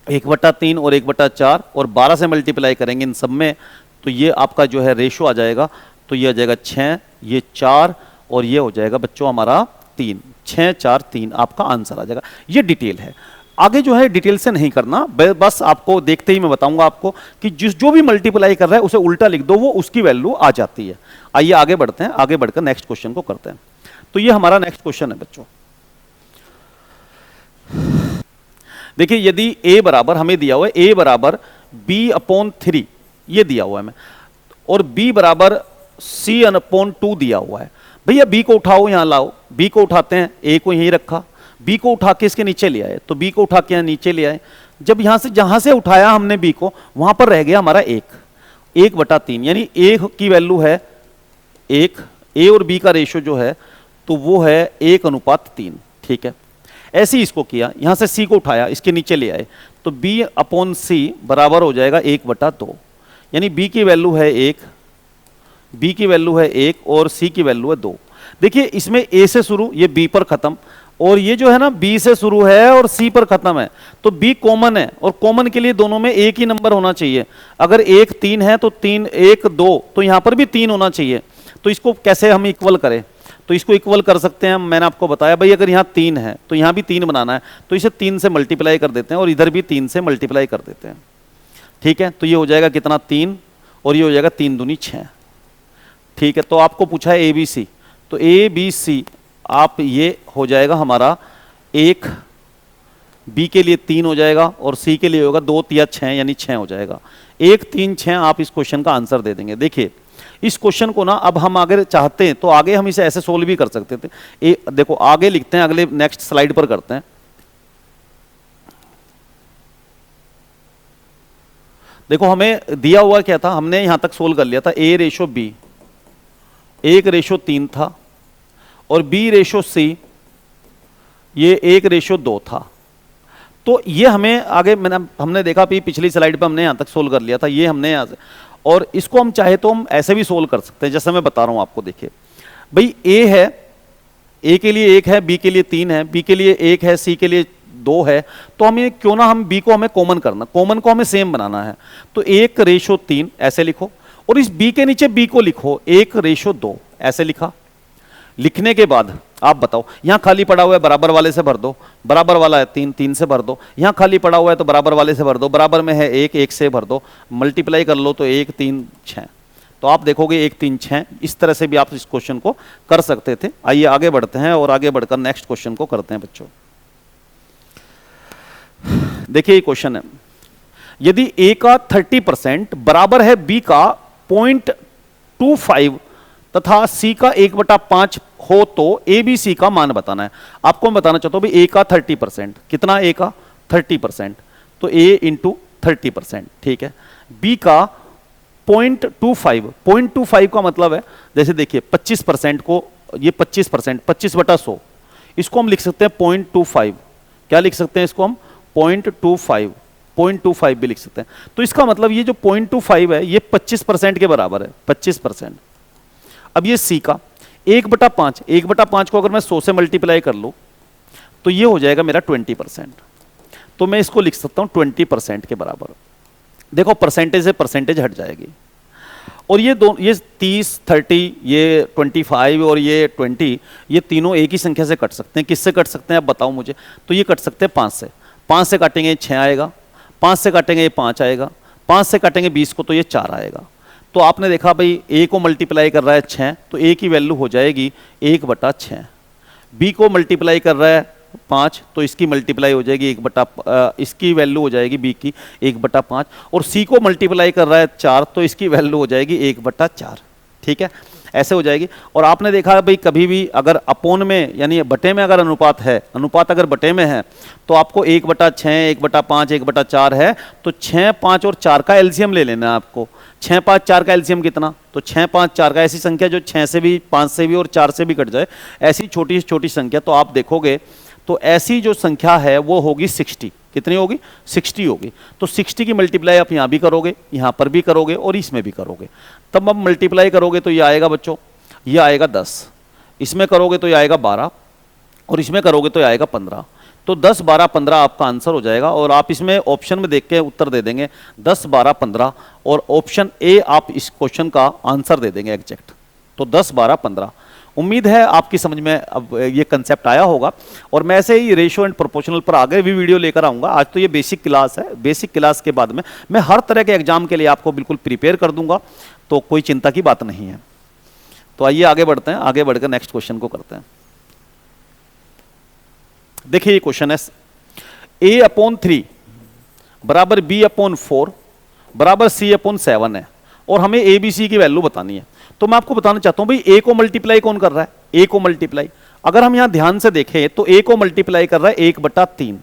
1/3 और 1/4 और 12 से मल्टीप्लाई करेंगे इन सब में, तो ये आपका जो है रेशो आ जाएगा। तो ये आ जाएगा 6, ये 4 और ये हो जाएगा बच्चों हमारा 3। 6 4 3 आपका आंसर आ जाएगा। ये डिटेल है। आगे जो है डिटेल से नहीं करना, बस आपको देखते ही मैं बताऊंगा आपको कि जो भी मल्टीप्लाई कर रहा है उसे उल्टा लिख दो, वो उसकी वैल्यू आ जाती है। आइए आगे बढ़ते हैं, आगे बढ़कर नेक्स्ट क्वेश्चन को करते हैं। तो ये हमारा नेक्स्ट क्वेश्चन है बच्चों। देखिए यदि a बराबर हमें दिया हुआ है a बराबर b/3 ये दिया हुआ है हमें, और b बराबर c/2 दिया हुआ है। भैया b को उठाओ, यहां लाओ, b को उठाते हैं, a को यहीं रखा, b को उठा के इसके नीचे ले आए, तो b को उठा के यहां नीचे ले आए। जब यहां से जहां से उठाया हमने b को, वहां पर रह गया हमारा 1/3, यानी a की वैल्यू है 1। a और b का रेशो जो है तो वो है 1:3, ठीक है। ऐसे ही इसको किया, यहां से c को उठाया, इसके नीचे ले आए, तो b/c बराबर हो जाएगा 1/2, यानी b की वैल्यू है 1, b की वैल्यू है 1 और c की वैल्यू है 2। देखिए इसमें a से शुरू, ये b पर खत्म, और ये जो है ना b से शुरू है और c पर खत्म है, तो b कॉमन है और कॉमन के लिए दोनों में एक ही नंबर होना चाहिए। अगर 1 3 है तो 3 1 2, तो यहां पर भी 3 होना चाहिए। तो इसको कैसे हम इक्वल करें, तो इसको इक्वल कर सकते हैं। मैंने आपको बताया भाई अगर यहाँ 3 है तो यहाँ भी 3 बनाना है, तो इसे 3 से मल्टीप्लाई कर देते हैं और इधर भी 3 से मल्टीप्लाई कर देते हैं, ठीक है। तो ये हो जाएगा कितना 3 और ये हो जाएगा 3 दूनी 6, ठीक है। तो आपको पूछा है ABC, तो ए बी सी आप ये हो जाएगा हमारा 1, बी के लिए 3 हो जाएगा और सी के लिए होगा 2 या 6 यानी 6 हो जाएगा। 1 3 6 आप इस क्वेश्चन का आंसर दे देंगे। देखिए इस क्वेश्चन को ना अब हम अगर चाहते हैं तो आगे हम इसे ऐसे सोल्व भी कर सकते थे। देखो आगे लिखते हैं, अगले नेक्स्ट स्लाइड पर करते हैं। देखो हमें दिया हुआ क्या था, हमने यहां तक सोल्व कर लिया था A/B 1/3 था और B/C ये 1/2 था। तो ये हमें आगे हमने देखा भी पिछली स्लाइड पे हमने यहां तक सोल्व कर लिया था, ये हमने यहां से, और इसको हम चाहे तो हम ऐसे भी सोल्व कर सकते हैं जैसे मैं बता रहा हूं आपको। देखिए भाई ए है, ए के लिए 1 है, बी के लिए 3 है, बी के लिए 1 है, सी के लिए 2 है, तो हमें क्यों ना हम बी को हमें कॉमन करना, कॉमन को हमें सेम बनाना है। तो 1/3 ऐसे लिखो और इस बी के नीचे बी को लिखो 1/2 ऐसे लिखा। लिखने के बाद आप बताओ, यहां खाली पड़ा हुआ है बराबर वाले से भर दो, बराबर वाला है 3 3 से भर दो, यहां खाली पड़ा हुआ है तो बराबर वाले से भर दो, बराबर में है 1 1 से भर दो, मल्टीप्लाई कर लो तो 1 3 6। तो आप देखोगे 1 3 6, इस तरह से भी आप इस क्वेश्चन को कर सकते थे। आइए आगे बढ़ते हैं और आगे बढ़कर नेक्स्ट क्वेश्चन को करते हैं बच्चों। देखिए ये क्वेश्चन है, यदि ए का 30% बराबर है बी का 0.25 तथा सी का 1/5 हो तो ए बी सी का मान बताना है। आपको मैं बताना चाहता हूं भाई ए का 30%, कितना ए का 30%, तो ए इंटू 30%, ठीक है। बी का 0.25 का मतलब है, जैसे देखिए 25% को, ये 25% 25/100, इसको हम लिख सकते हैं 0.25। क्या लिख सकते हैं इसको हम 0.25 भी लिख सकते हैं। तो इसका मतलब ये जो 0.25 है ये 25% के बराबर है, 25%। अब ये सी का 1/5 को अगर मैं 100 से मल्टीप्लाई कर लूं तो ये हो जाएगा मेरा 20%। तो मैं इसको लिख सकता हूं 20% के बराबर। देखो परसेंटेज से परसेंटेज हट जाएगी और ये 30 30 ये 25 और ये 20, ये तीनों एक ही संख्या से कट सकते हैं। किससे कट सकते हैं आप बताओ मुझे। तो ये कट सकते हैं 5 से, 5 से काटेंगे 6 आएगा, 5 से काटेंगे ये 5 आएगा, 5 से काटेंगे 20 को तो ये 4 आएगा। तो आपने देखा भाई ए को मल्टीप्लाई कर रहा है 6, तो ए की वैल्यू हो जाएगी 1/6। बी को मल्टीप्लाई कर रहा है 5, तो इसकी मल्टीप्लाई हो जाएगी इसकी वैल्यू हो जाएगी बी की 1/5, और सी को मल्टीप्लाई कर रहा है 4, तो इसकी वैल्यू हो जाएगी 1/4, ठीक है, ऐसे हो जाएगी। और आपने देखा भाई कभी भी अगर अपोन में यानी बटे में अगर अनुपात है, अनुपात अगर बटे में है तो आपको 1/6 1/5 1/4 है, तो 6 5 और 4 का एलसीएम ले लेना है आपको। 6 5 4 का एलसीएम कितना, तो 6 5 4 का, ऐसी संख्या जो 6 से भी 5 से भी और 4 से भी कट जाए, ऐसी छोटी छोटी संख्या। तो आप देखोगे तो ऐसी जो संख्या है वो होगी 60। कितनी होगी, 60 होगी। तो 60 की मल्टीप्लाई आप यहां भी करोगे, यहां पर भी करोगे और इसमें भी करोगे। तब आप मल्टीप्लाई करोगे तो ये आएगा बच्चों, ये आएगा 10, इसमें करोगे तो ये आएगा 12 और इसमें करोगे तो ये आएगा 15। तो 10 12 15 आपका आंसर हो जाएगा। और आप इसमें ऑप्शन में देख के उत्तर दे देंगे 10 12 15 और ऑप्शन ए आप इस क्वेश्चन का आंसर दे देंगे एग्जैक्ट। तो 10 12 15। उम्मीद है आपकी समझ में अब ये कंसेप्ट आया होगा। और मैं ऐसे ही रेशियो एंड प्रोपोर्शनल पर आगे भी वीडियो लेकर आऊंगा। आज तो ये बेसिक क्लास है, बेसिक क्लास के बाद में मैं हर तरह के एग्जाम के लिए आपको बिल्कुल प्रिपेयर कर दूंगा, तो कोई चिंता की बात नहीं है। तो आइए आगे बढ़ते हैं, आगे बढ़कर नेक्स्ट क्वेश्चन को करते हैं। देखिए ये क्वेश्चन है, A/3 बराबर B/4 बराबर C/7 है और हमें ABC की वैल्यू बतानी है। तो मैं आपको बताना चाहता हूं भाई ए को मल्टीप्लाई कौन कर रहा है, ए को मल्टीप्लाई अगर हम यहां ध्यान से देखें तो ए को मल्टीप्लाई कर रहा है 1/3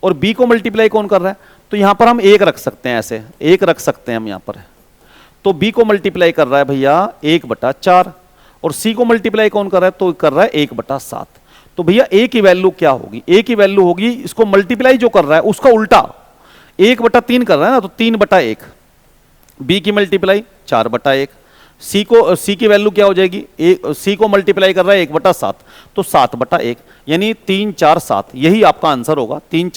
और बी को मल्टीप्लाई कौन कर रहा है, तो यहां पर हम 1 रख सकते हैं, ऐसे 1 रख सकते हैं हम यहां पर। तो बी को मल्टीप्लाई कर रहा है भैया 1/4 और सी को मल्टीप्लाई कौन कर रहा है, तो कर रहा है 1/7। तो भैया ए की वैल्यू क्या होगी, ए की वैल्यू होगी इसको मल्टीप्लाई जो कर रहा है उसका उल्टा, 1/3 कर रहा है ना, तो 3/1। बी की मल्टीप्लाई 4/1। सी की वैल्यू क्या हो जाएगी, सी को मल्टीप्लाई कर रहा है 1/7, तो 7/1 यानी 3 4 7, यही आपका आंसर होगा। 3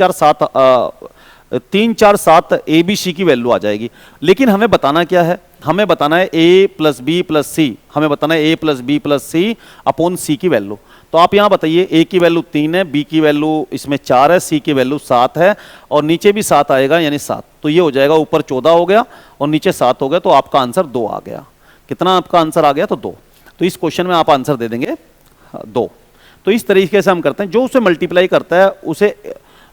4 7 ए बी सी की वैल्यू आ जाएगी। लेकिन हमें बताना क्या है, हमें बताना है ए प्लस बी प्लस सी, हमें बताना है ए प्लस बी प्लस सी अपॉन सी की वैल्यू। तो आप यहां बताइए ए की वैल्यू 3 है, बी की वैल्यू इसमें 4 है, सी की वैल्यू 7 है और नीचे भी 7 आएगा यानी 7। तो ये हो जाएगा ऊपर 14 हो गया और नीचे 7 हो गया, तो आपका आंसर 2 आ गया। कितना आपका आंसर आ गया, तो 2। तो इस क्वेश्चन में आप आंसर दे देंगे 2। तो इस तरीके से हम करते हैं, जो उसे मल्टीप्लाई करता है उसे,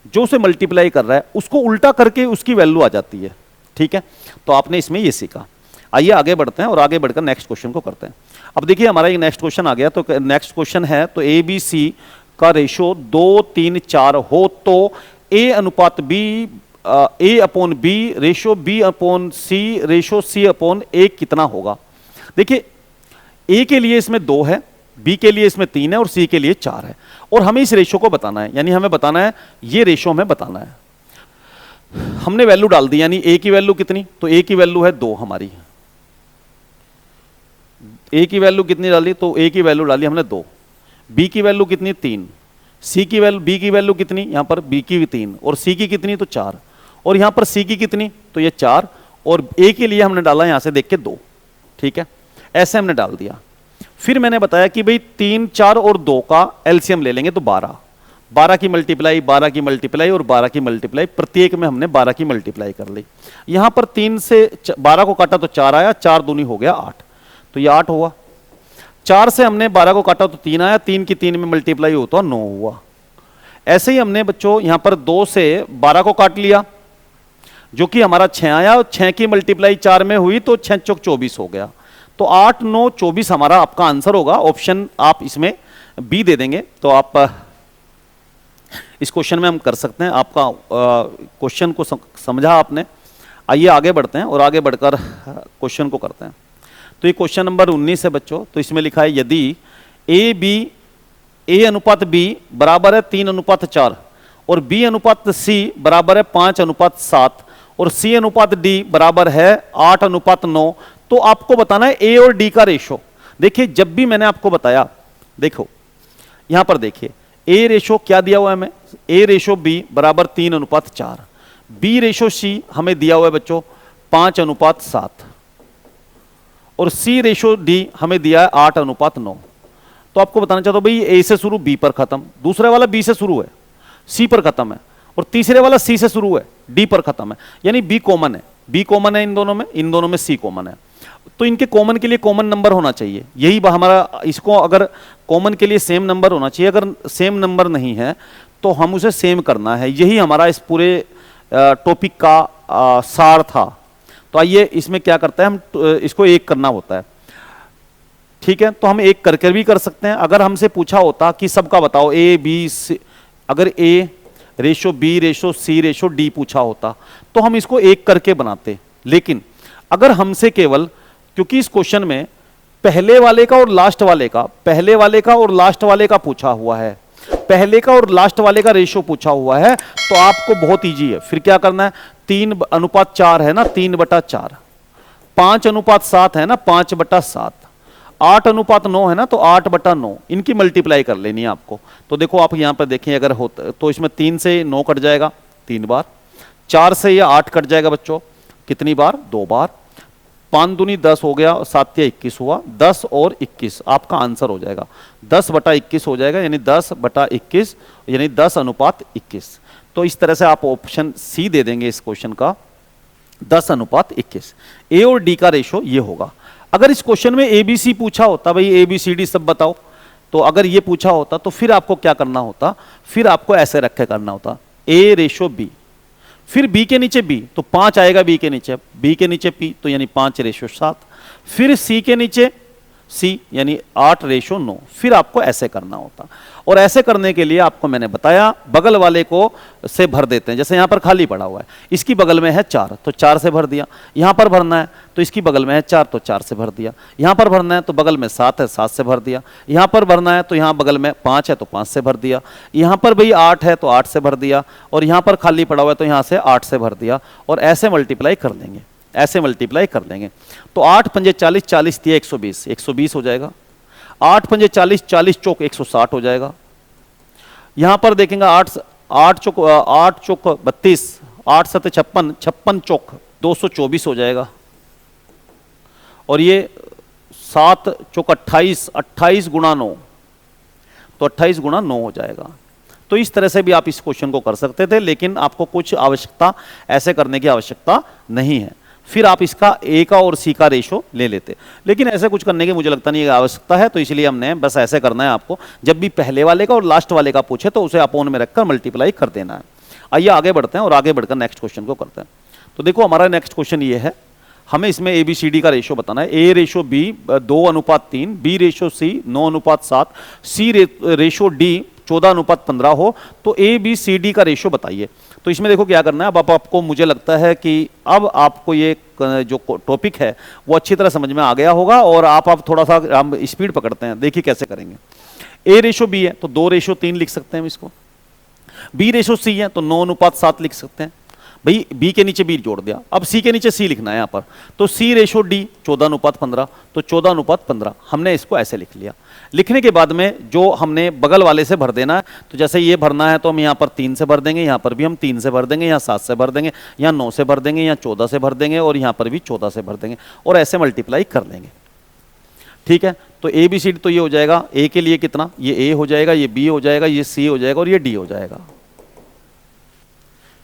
जो उसे मल्टीप्लाई कर रहा है उसको उल्टा करके उसकी वैल्यू आ जाती है। ठीक है, तो आपने इसमें ये सीखा। आइए आगे बढ़ते हैं और आगे बढ़कर नेक्स्ट क्वेश्चन को करते हैं। अब देखिए हमारा ये नेक्स्ट क्वेश्चन आ गया। तो नेक्स्ट क्वेश्चन है, तो ए बी सी का रेशो 2 3 4 हो तो ए अनुपात B, A upon B ratio B upon C ratio C upon A कितना होगा। देखिए ए के लिए इसमें 2 है, बी के लिए इसमें 3 है और सी के लिए 4 है, और हमें इस रेशो को बताना है, यानी हमें बताना है ये रेशो हमें बताना है। हमने वैल्यू डाल दी, यानी ए की वैल्यू कितनी, तो ए की वैल्यू है 2 हमारी। ए की वैल्यू कितनी डाली, तो ए की वैल्यू डाली हमने 2, बी की वैल्यू कितनी 3, सी की वैल्यू, बी की वैल्यू कितनी, यहां पर बी की भी 3 और सी की कितनी, तो 4, और यहां पर सी की कितनी, तो ये 4, और ए के लिए हमने डाला यहां से देख के 2। ठीक है, ऐसे हमने डाल दिया। फिर मैंने बताया कि भाई 3 4 और 2 का एलसीएम ले लेंगे तो 12, 12 की मल्टीप्लाई, 12 की मल्टीप्लाई और 12 की मल्टीप्लाई, प्रत्येक में हमने 12 की मल्टीप्लाई कर ली। यहां पर 3 से 12 को काटा तो 4 आया, 4 दूनी हो गया 8, तो ये 8 हुआ। 4 से हमने 12 को काटा तो 3 आया, 3 की 3 में मल्टीप्लाई हो तो 9 हुआ। ऐसे ही हमने बच्चों यहां पर 2 से 12 को काट लिया, जो कि हमारा 6 आया, और 6 की मल्टीप्लाई 4 में हुई तो 6 चौक 24 हो गया। तो 8 9 24 हमारा आपका आंसर होगा। ऑप्शन आप इसमें बी दे देंगे तो आप इस क्वेश्चन में हम कर सकते हैं। आपका क्वेश्चन को समझा आपने। आइए आगे बढ़ते हैं और आगे बढ़कर क्वेश्चन को करते हैं। तो ये क्वेश्चन नंबर 19 है बच्चों। तो इसमें लिखा है यदि ए अनुपात बी बराबर है 3 अनुपात 4 और बी अनुपात सी बराबर है 5 अनुपात 7 और सी अनुपात डी बराबर है 8 अनुपात 9, तो आपको बताना है ए और डी का रेशो। देखिए जब भी मैंने आपको बताया, देखो यहां पर देखिए ए रेशो क्या दिया हुआ है हमें, ए रेशो बी बराबर 3 अनुपात 4, बी रेशो सी हमें दिया हुआ है बच्चों 5 अनुपात 7 और सी रेशो डी हमें दिया है 8 अनुपात 9। तो आपको बताना चाहता हूं भाई ए से शुरू बी पर खत्म, दूसरा वाला बी से शुरू है सी पर खत्म है, और तीसरे वाला सी से शुरू है डी पर खत्म है, यानी बी कॉमन है, बी कॉमन है इन दोनों में सी कॉमन है। तो इनके कॉमन के लिए कॉमन नंबर होना चाहिए, यही हमारा, इसको अगर कॉमन के लिए सेम नंबर होना चाहिए, अगर सेम नंबर नहीं है तो हम उसे सेम करना है, यही हमारा इस पूरे टॉपिक का सार था। तो आइए इसमें क्या करते हैं, हम इसको एक करना होता है, ठीक है। तो हम एक करके भी कर सकते हैं। अगर हमसे पूछा होता कि सबका बताओ ए बी सी, अगर ए रेशो बी रेशो सी रेशो डी पूछा होता तो हम इसको एक करके बनाते, लेकिन अगर हमसे केवल, क्योंकि इस क्वेश्चन में पहले वाले का और लास्ट वाले का, पहले वाले का और लास्ट वाले का पूछा हुआ है, पहले का और लास्ट वाले का रेशो पूछा हुआ है, तो आपको बहुत इजी है। फिर क्या करना है, 3 अनुपात 4 है ना 3/4, 5 अनुपात 7 है ना 5/7, 8 अनुपात 9 है ना तो 8/9, इनकी मल्टीप्लाई कर लेनी है आपको। तो देखो आप यहां पर देखें, अगर होता तो इसमें 3 से 9 कट जाएगा 3 बार, 4 से यह 8 कट जाएगा बच्चों कितनी बार, 2 बार, 5 दूनी 10 हो गया, 7 या 21 हुआ, 10 और 21 आपका आंसर हो जाएगा, 10/21 हो जाएगा, यानी 10/21 यानी 10 अनुपात 21। तो इस तरह से आप ऑप्शन सी दे देंगे इस क्वेश्चन का, 10 अनुपात 21। ए और डी का रेशो ये होगा। अगर इस क्वेश्चन में ए बी सी पूछा होता, भाई ए बी सी डी सब बताओ, तो अगर ये पूछा होता तो फिर आपको क्या करना होता, फिर आपको ऐसे रख के करना होता, ए रेशो बी, फिर बी के नीचे बी तो 5 आएगा, बी के नीचे पी तो यानी 5 रेशो 7, फिर सी के नीचे सी यानी 8 रेशो 9, फिर आपको ऐसे करना होता। और ऐसे करने के लिए आपको मैंने बताया बगल वाले को से भर देते हैं, जैसे यहां पर खाली पड़ा हुआ है, इसकी बगल में है 4 तो 4 से भर दिया, यहां पर भरना है तो इसकी बगल में है 4 तो 4 से भर दिया, यहां पर भरना है तो बगल में 7 है 7 से भर दिया, यहां पर भरना है तो यहां बगल में 5 है तो 5 से भर दिया, यहां पर भाई 8 है तो 8 से भर दिया, और यहां पर खाली पड़ा हुआ है तो यहां से 8 से भर दिया, और ऐसे मल्टीप्लाई कर लेंगे, ऐसे मल्टीप्लाई कर लेंगे। तो 8 पंजे 40, 40 दिया 120, 120 हो जाएगा, 8 पंजे 40, 40 चौक 160 हो जाएगा। यहां पर देखेंगे 8 चौक 32, 8 सत 56, 56 चौक 224 हो जाएगा, और ये 7 चौक 28, 28 गुणा 9 तो 28 गुणा 9 हो जाएगा। तो इस तरह से भी आप इस क्वेश्चन को कर सकते थे, लेकिन आपको कुछ आवश्यकता ऐसे करने की आवश्यकता नहीं है। फिर आप इसका ए का और सी का रेशो ले लेते। लेकिन ऐसे कुछ करने की मुझे लगता नहीं है आवश्यकता है, तो इसलिए हमने बस ऐसे करना है आपको, जब भी पहले वाले का और लास्ट वाले का पूछे तो उसे अपोन में रखकर मल्टीप्लाई कर देना है। आइए आगे बढ़ते हैं और आगे बढ़कर नेक्स्ट क्वेश्चन को करते हैं। तो देखो हमारा नेक्स्ट क्वेश्चन ये है, हमें इसमें ए बी सी डी का रेशो बताना है। ए रेशो बी 2:3, बी रेशो सी 9:7, सी रेशो डी 14:15 हो तो ए बी सी डी का रेशो बताइए। तो इसमें देखो क्या करना है, अब आपको मुझे लगता है कि अब आपको ये जो टॉपिक है वो अच्छी तरह समझ में आ गया होगा, और आप थोड़ा सा हम स्पीड पकड़ते हैं, देखिए कैसे करेंगे। ए रेशो बी है तो 2:3 लिख सकते हैं हम इसको। बी रेशो सी है तो 9:7 लिख सकते हैं। भाई बी के नीचे बी जोड़ दिया, अब सी के नीचे सी लिखना है यहां पर, तो सी रेशो डी 14:15, तो 14:15 हमने इसको ऐसे लिख लिया। लिखने के बाद में जो हमने बगल वाले से भर देना है, तो जैसे ये भरना है तो हम यहाँ पर 3 से भर देंगे, यहाँ पर भी हम 3 से भर देंगे, यहाँ 7 से भर देंगे, यहाँ 9 से भर देंगे, यहाँ 14 से भर देंगे, और यहाँ पर भी 14 से भर देंगे, और ऐसे मल्टीप्लाई कर लेंगे। ठीक है, तो ए बी सी डी तो ये हो जाएगा, ए के लिए कितना, ये ए हो जाएगा, ये बी हो जाएगा, ये सी हो जाएगा, और ये डी हो जाएगा।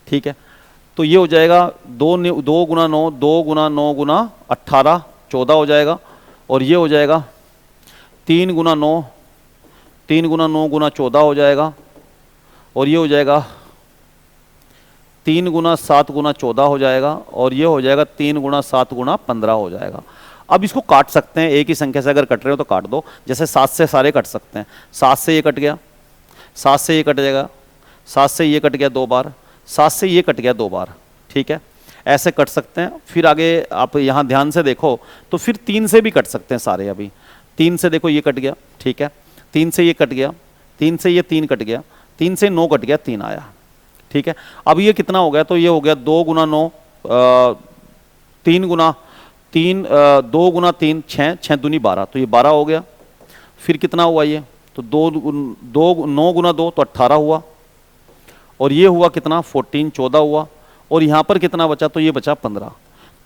ठीक है, तो ये हो जाएगा 2 × 9, 2 × 9 × 18 14 हो जाएगा, और ये हो जाएगा 3 × 9, 3 × 9 × 14 हो जाएगा, और ये हो जाएगा 3 × 7 × 14 हो जाएगा, और ये हो जाएगा 3 × 7 × 15 हो जाएगा। अब इसको काट सकते हैं, एक ही संख्या से अगर कट रहे हो तो काट दो, जैसे 7 से सारे कट सकते हैं। 7 से ये कट गया, 7 से ये कट जाएगा, 7 से ये कट गया 2 बार, 7 से ये कट गया 2 बार। ठीक है, ऐसे कट सकते हैं। फिर आगे आप यहाँ ध्यान से देखो तो फिर 3 से भी कट सकते हैं सारे। अभी 3 से देखो ये कट गया, ठीक है, 3 से ये कट गया, 3 से ये 3 कट गया, 3 से 9 कट गया, 3 आया। ठीक है, अब ये कितना हो गया, तो ये हो गया 2 × 9 3 × 3 2 × 3 6, 6 दूनी 12, तो ये 12 हो गया। फिर कितना हुआ ये, तो 9 × 2 तो 18 हुआ, और ये हुआ कितना 14 14 हुआ, और यहाँ पर कितना बचा, तो ये बचा 15।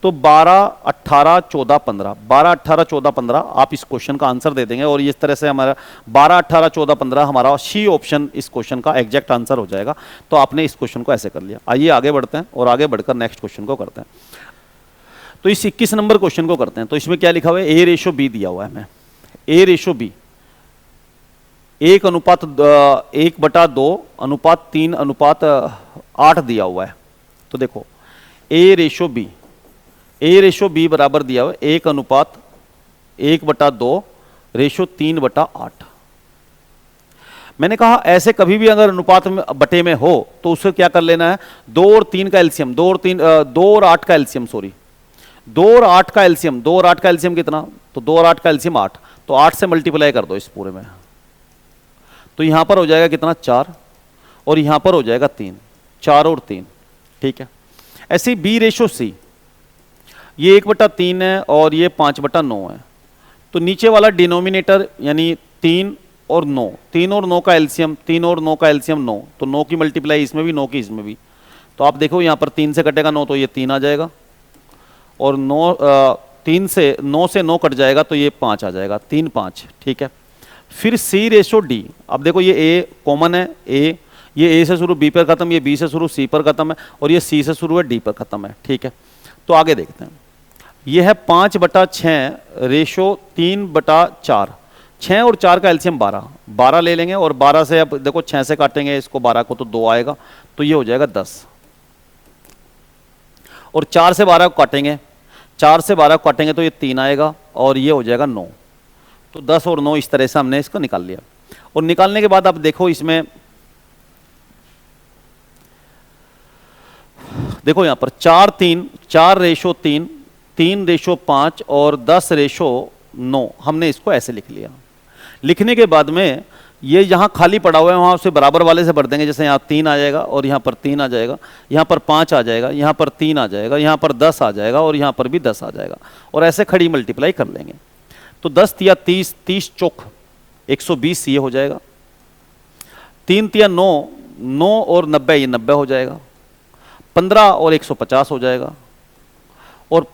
तो 12 18 14 15, 12 18 14 15 आप इस क्वेश्चन का आंसर दे देंगे, और इस तरह से हमारा 12 18 14 15 हमारा सी ऑप्शन इस क्वेश्चन का एग्जैक्ट आंसर हो जाएगा। तो आपने इस क्वेश्चन को ऐसे कर लिया। आइए आगे बढ़ते हैं और आगे बढ़कर नेक्स्ट क्वेश्चन को करते हैं। तो इस 21 नंबर क्वेश्चन को करते हैं। तो इसमें क्या लिखा हुआ है, ए रेशो बी दिया हुआ है हमें, ए रेशो बी 1/2:3:8 दिया हुआ है। तो देखो ए रेशो बी बराबर दिया हुआ है 1/1/2:3/8। मैंने कहा ऐसे कभी भी अगर अनुपात में बटे में हो तो उसे क्या कर लेना है, 2 और 3 का एलसीएम, 2 और 8 का एलसीएम, सॉरी 2 और 8 का एलसीएम, 2 और 8 का एलसीएम कितना, तो 2 और 8 का एलसीएम 8, तो 8 से मल्टीप्लाई कर दो इस पूरे में, तो यहां पर हो जाएगा कितना 4, और यहां पर हो जाएगा 3, 4 और 3। ठीक है, ऐसे बी रेशो सी, ये 1/3 है और ये 5/9 है, तो नीचे वाला डिनोमिनेटर यानी 3 और 9, 3 और 9 का एलसीएम, 3 और 9 का एलसीएम 9, तो 9 की मल्टीप्लाई इसमें भी, 9 की इसमें भी, तो आप देखो यहां पर 3 से कटेगा 9 तो ये 3 आ जाएगा, और 9 से 9 कट जाएगा तो ये 5 आ जाएगा, 3 5। ठीक है, फिर सी रेशो डी, अब देखो ये ए कॉमन है, ये ए से शुरू बी पर खत्म, ये बी से शुरू सी पर खत्म है, और ये सी से शुरू है डी पर खत्म है। ठीक है, तो आगे देखते हैं, ये है 5/6 रेशो 3/4, 6 और 4 का एलसीएम 12, 12 ले लेंगे, और 12 से अब देखो 6 से काटेंगे इसको 12 को तो 2 आएगा, तो ये हो जाएगा 10, और 4 से 12 को काटेंगे, 4 से 12 को काटेंगे तो ये 3 आएगा, और ये हो जाएगा 9, तो 10 और 9 इस तरह से हमने इसको निकाल लिया। और निकालने के बाद आप देखो इसमें, देखो यहां पर 4 3, 4 रेशो 3, 3 रेशो 5 और 10 रेशो 9, हमने इसको ऐसे लिख लिया। लिखने के बाद में ये जहां खाली पड़ा हुआ है वहां उसे बराबर वाले से भर देंगे, जैसे यहाँ 3 आ जाएगा, और यहाँ पर 3 आ जाएगा, यहाँ पर 5 आ जाएगा, यहाँ पर 3 आ जाएगा, यहाँ पर 10 आ जाएगा, और यहाँ पर भी 10 आ जाएगा, और ऐसे खड़ी मल्टीप्लाई कर लेंगे। तो 10 तिया 30, 30 चौक 120 ये हो जाएगा, 3 तिया 9, 9 और 90 ये 90 हो जाएगा, 15 और 150 हो जाएगा, और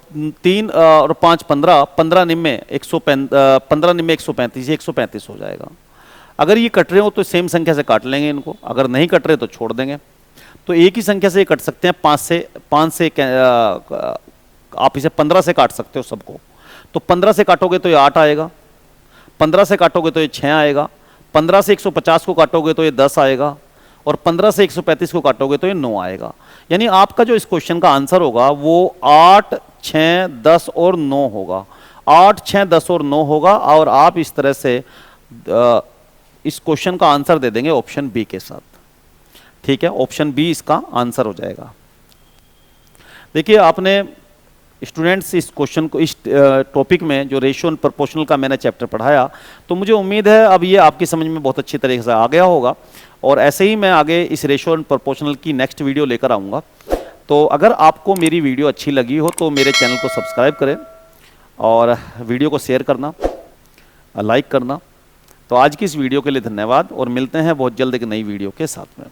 3 और 5 15, 15 निम्मे 15 निम्मे 135, 135 हो जाएगा। अगर ये कट रहे हो तो सेम संख्या से काट लेंगे इनको, अगर नहीं कट रहे तो छोड़ देंगे। तो एक ही संख्या से ये कट सकते हैं, 5 से आप इसे 15 से काट सकते हो सबको। तो 15 से काटोगे तो ये 8 आएगा, 15 से काटोगे तो ये 6 आएगा, 15 से 150 को काटोगे तो ये 10 आएगा, और 15 से 135 को काटोगे तो ये 9 आएगा। यानी आपका जो इस क्वेश्चन का आंसर होगा वो 8, 6, 10 और 9 होगा। 8, 6, 10 और 9 होगा, और आप इस तरह से इस क्वेश्चन का आंसर दे देंगे ऑप्शन बी के साथ। ठीक है, ऑप्शन बी इसका आंसर हो जाएगा। देखिए आपने स्टूडेंट्स इस क्वेश्चन को, इस टॉपिक में जो रेशियो एंड प्रोपोर्शनल का मैंने चैप्टर पढ़ाया, तो मुझे उम्मीद है अब ये आपकी समझ में बहुत अच्छी तरीके से आ गया होगा। और ऐसे ही मैं आगे इस रेशियो एंड प्रोपोर्शनल की नेक्स्ट वीडियो लेकर आऊँगा। तो अगर आपको मेरी वीडियो अच्छी लगी हो तो मेरे चैनल को सब्सक्राइब करें और वीडियो को शेयर करना, लाइक करना। तो आज की इस वीडियो के लिए धन्यवाद, और मिलते हैं बहुत जल्द एक नई वीडियो के साथ में।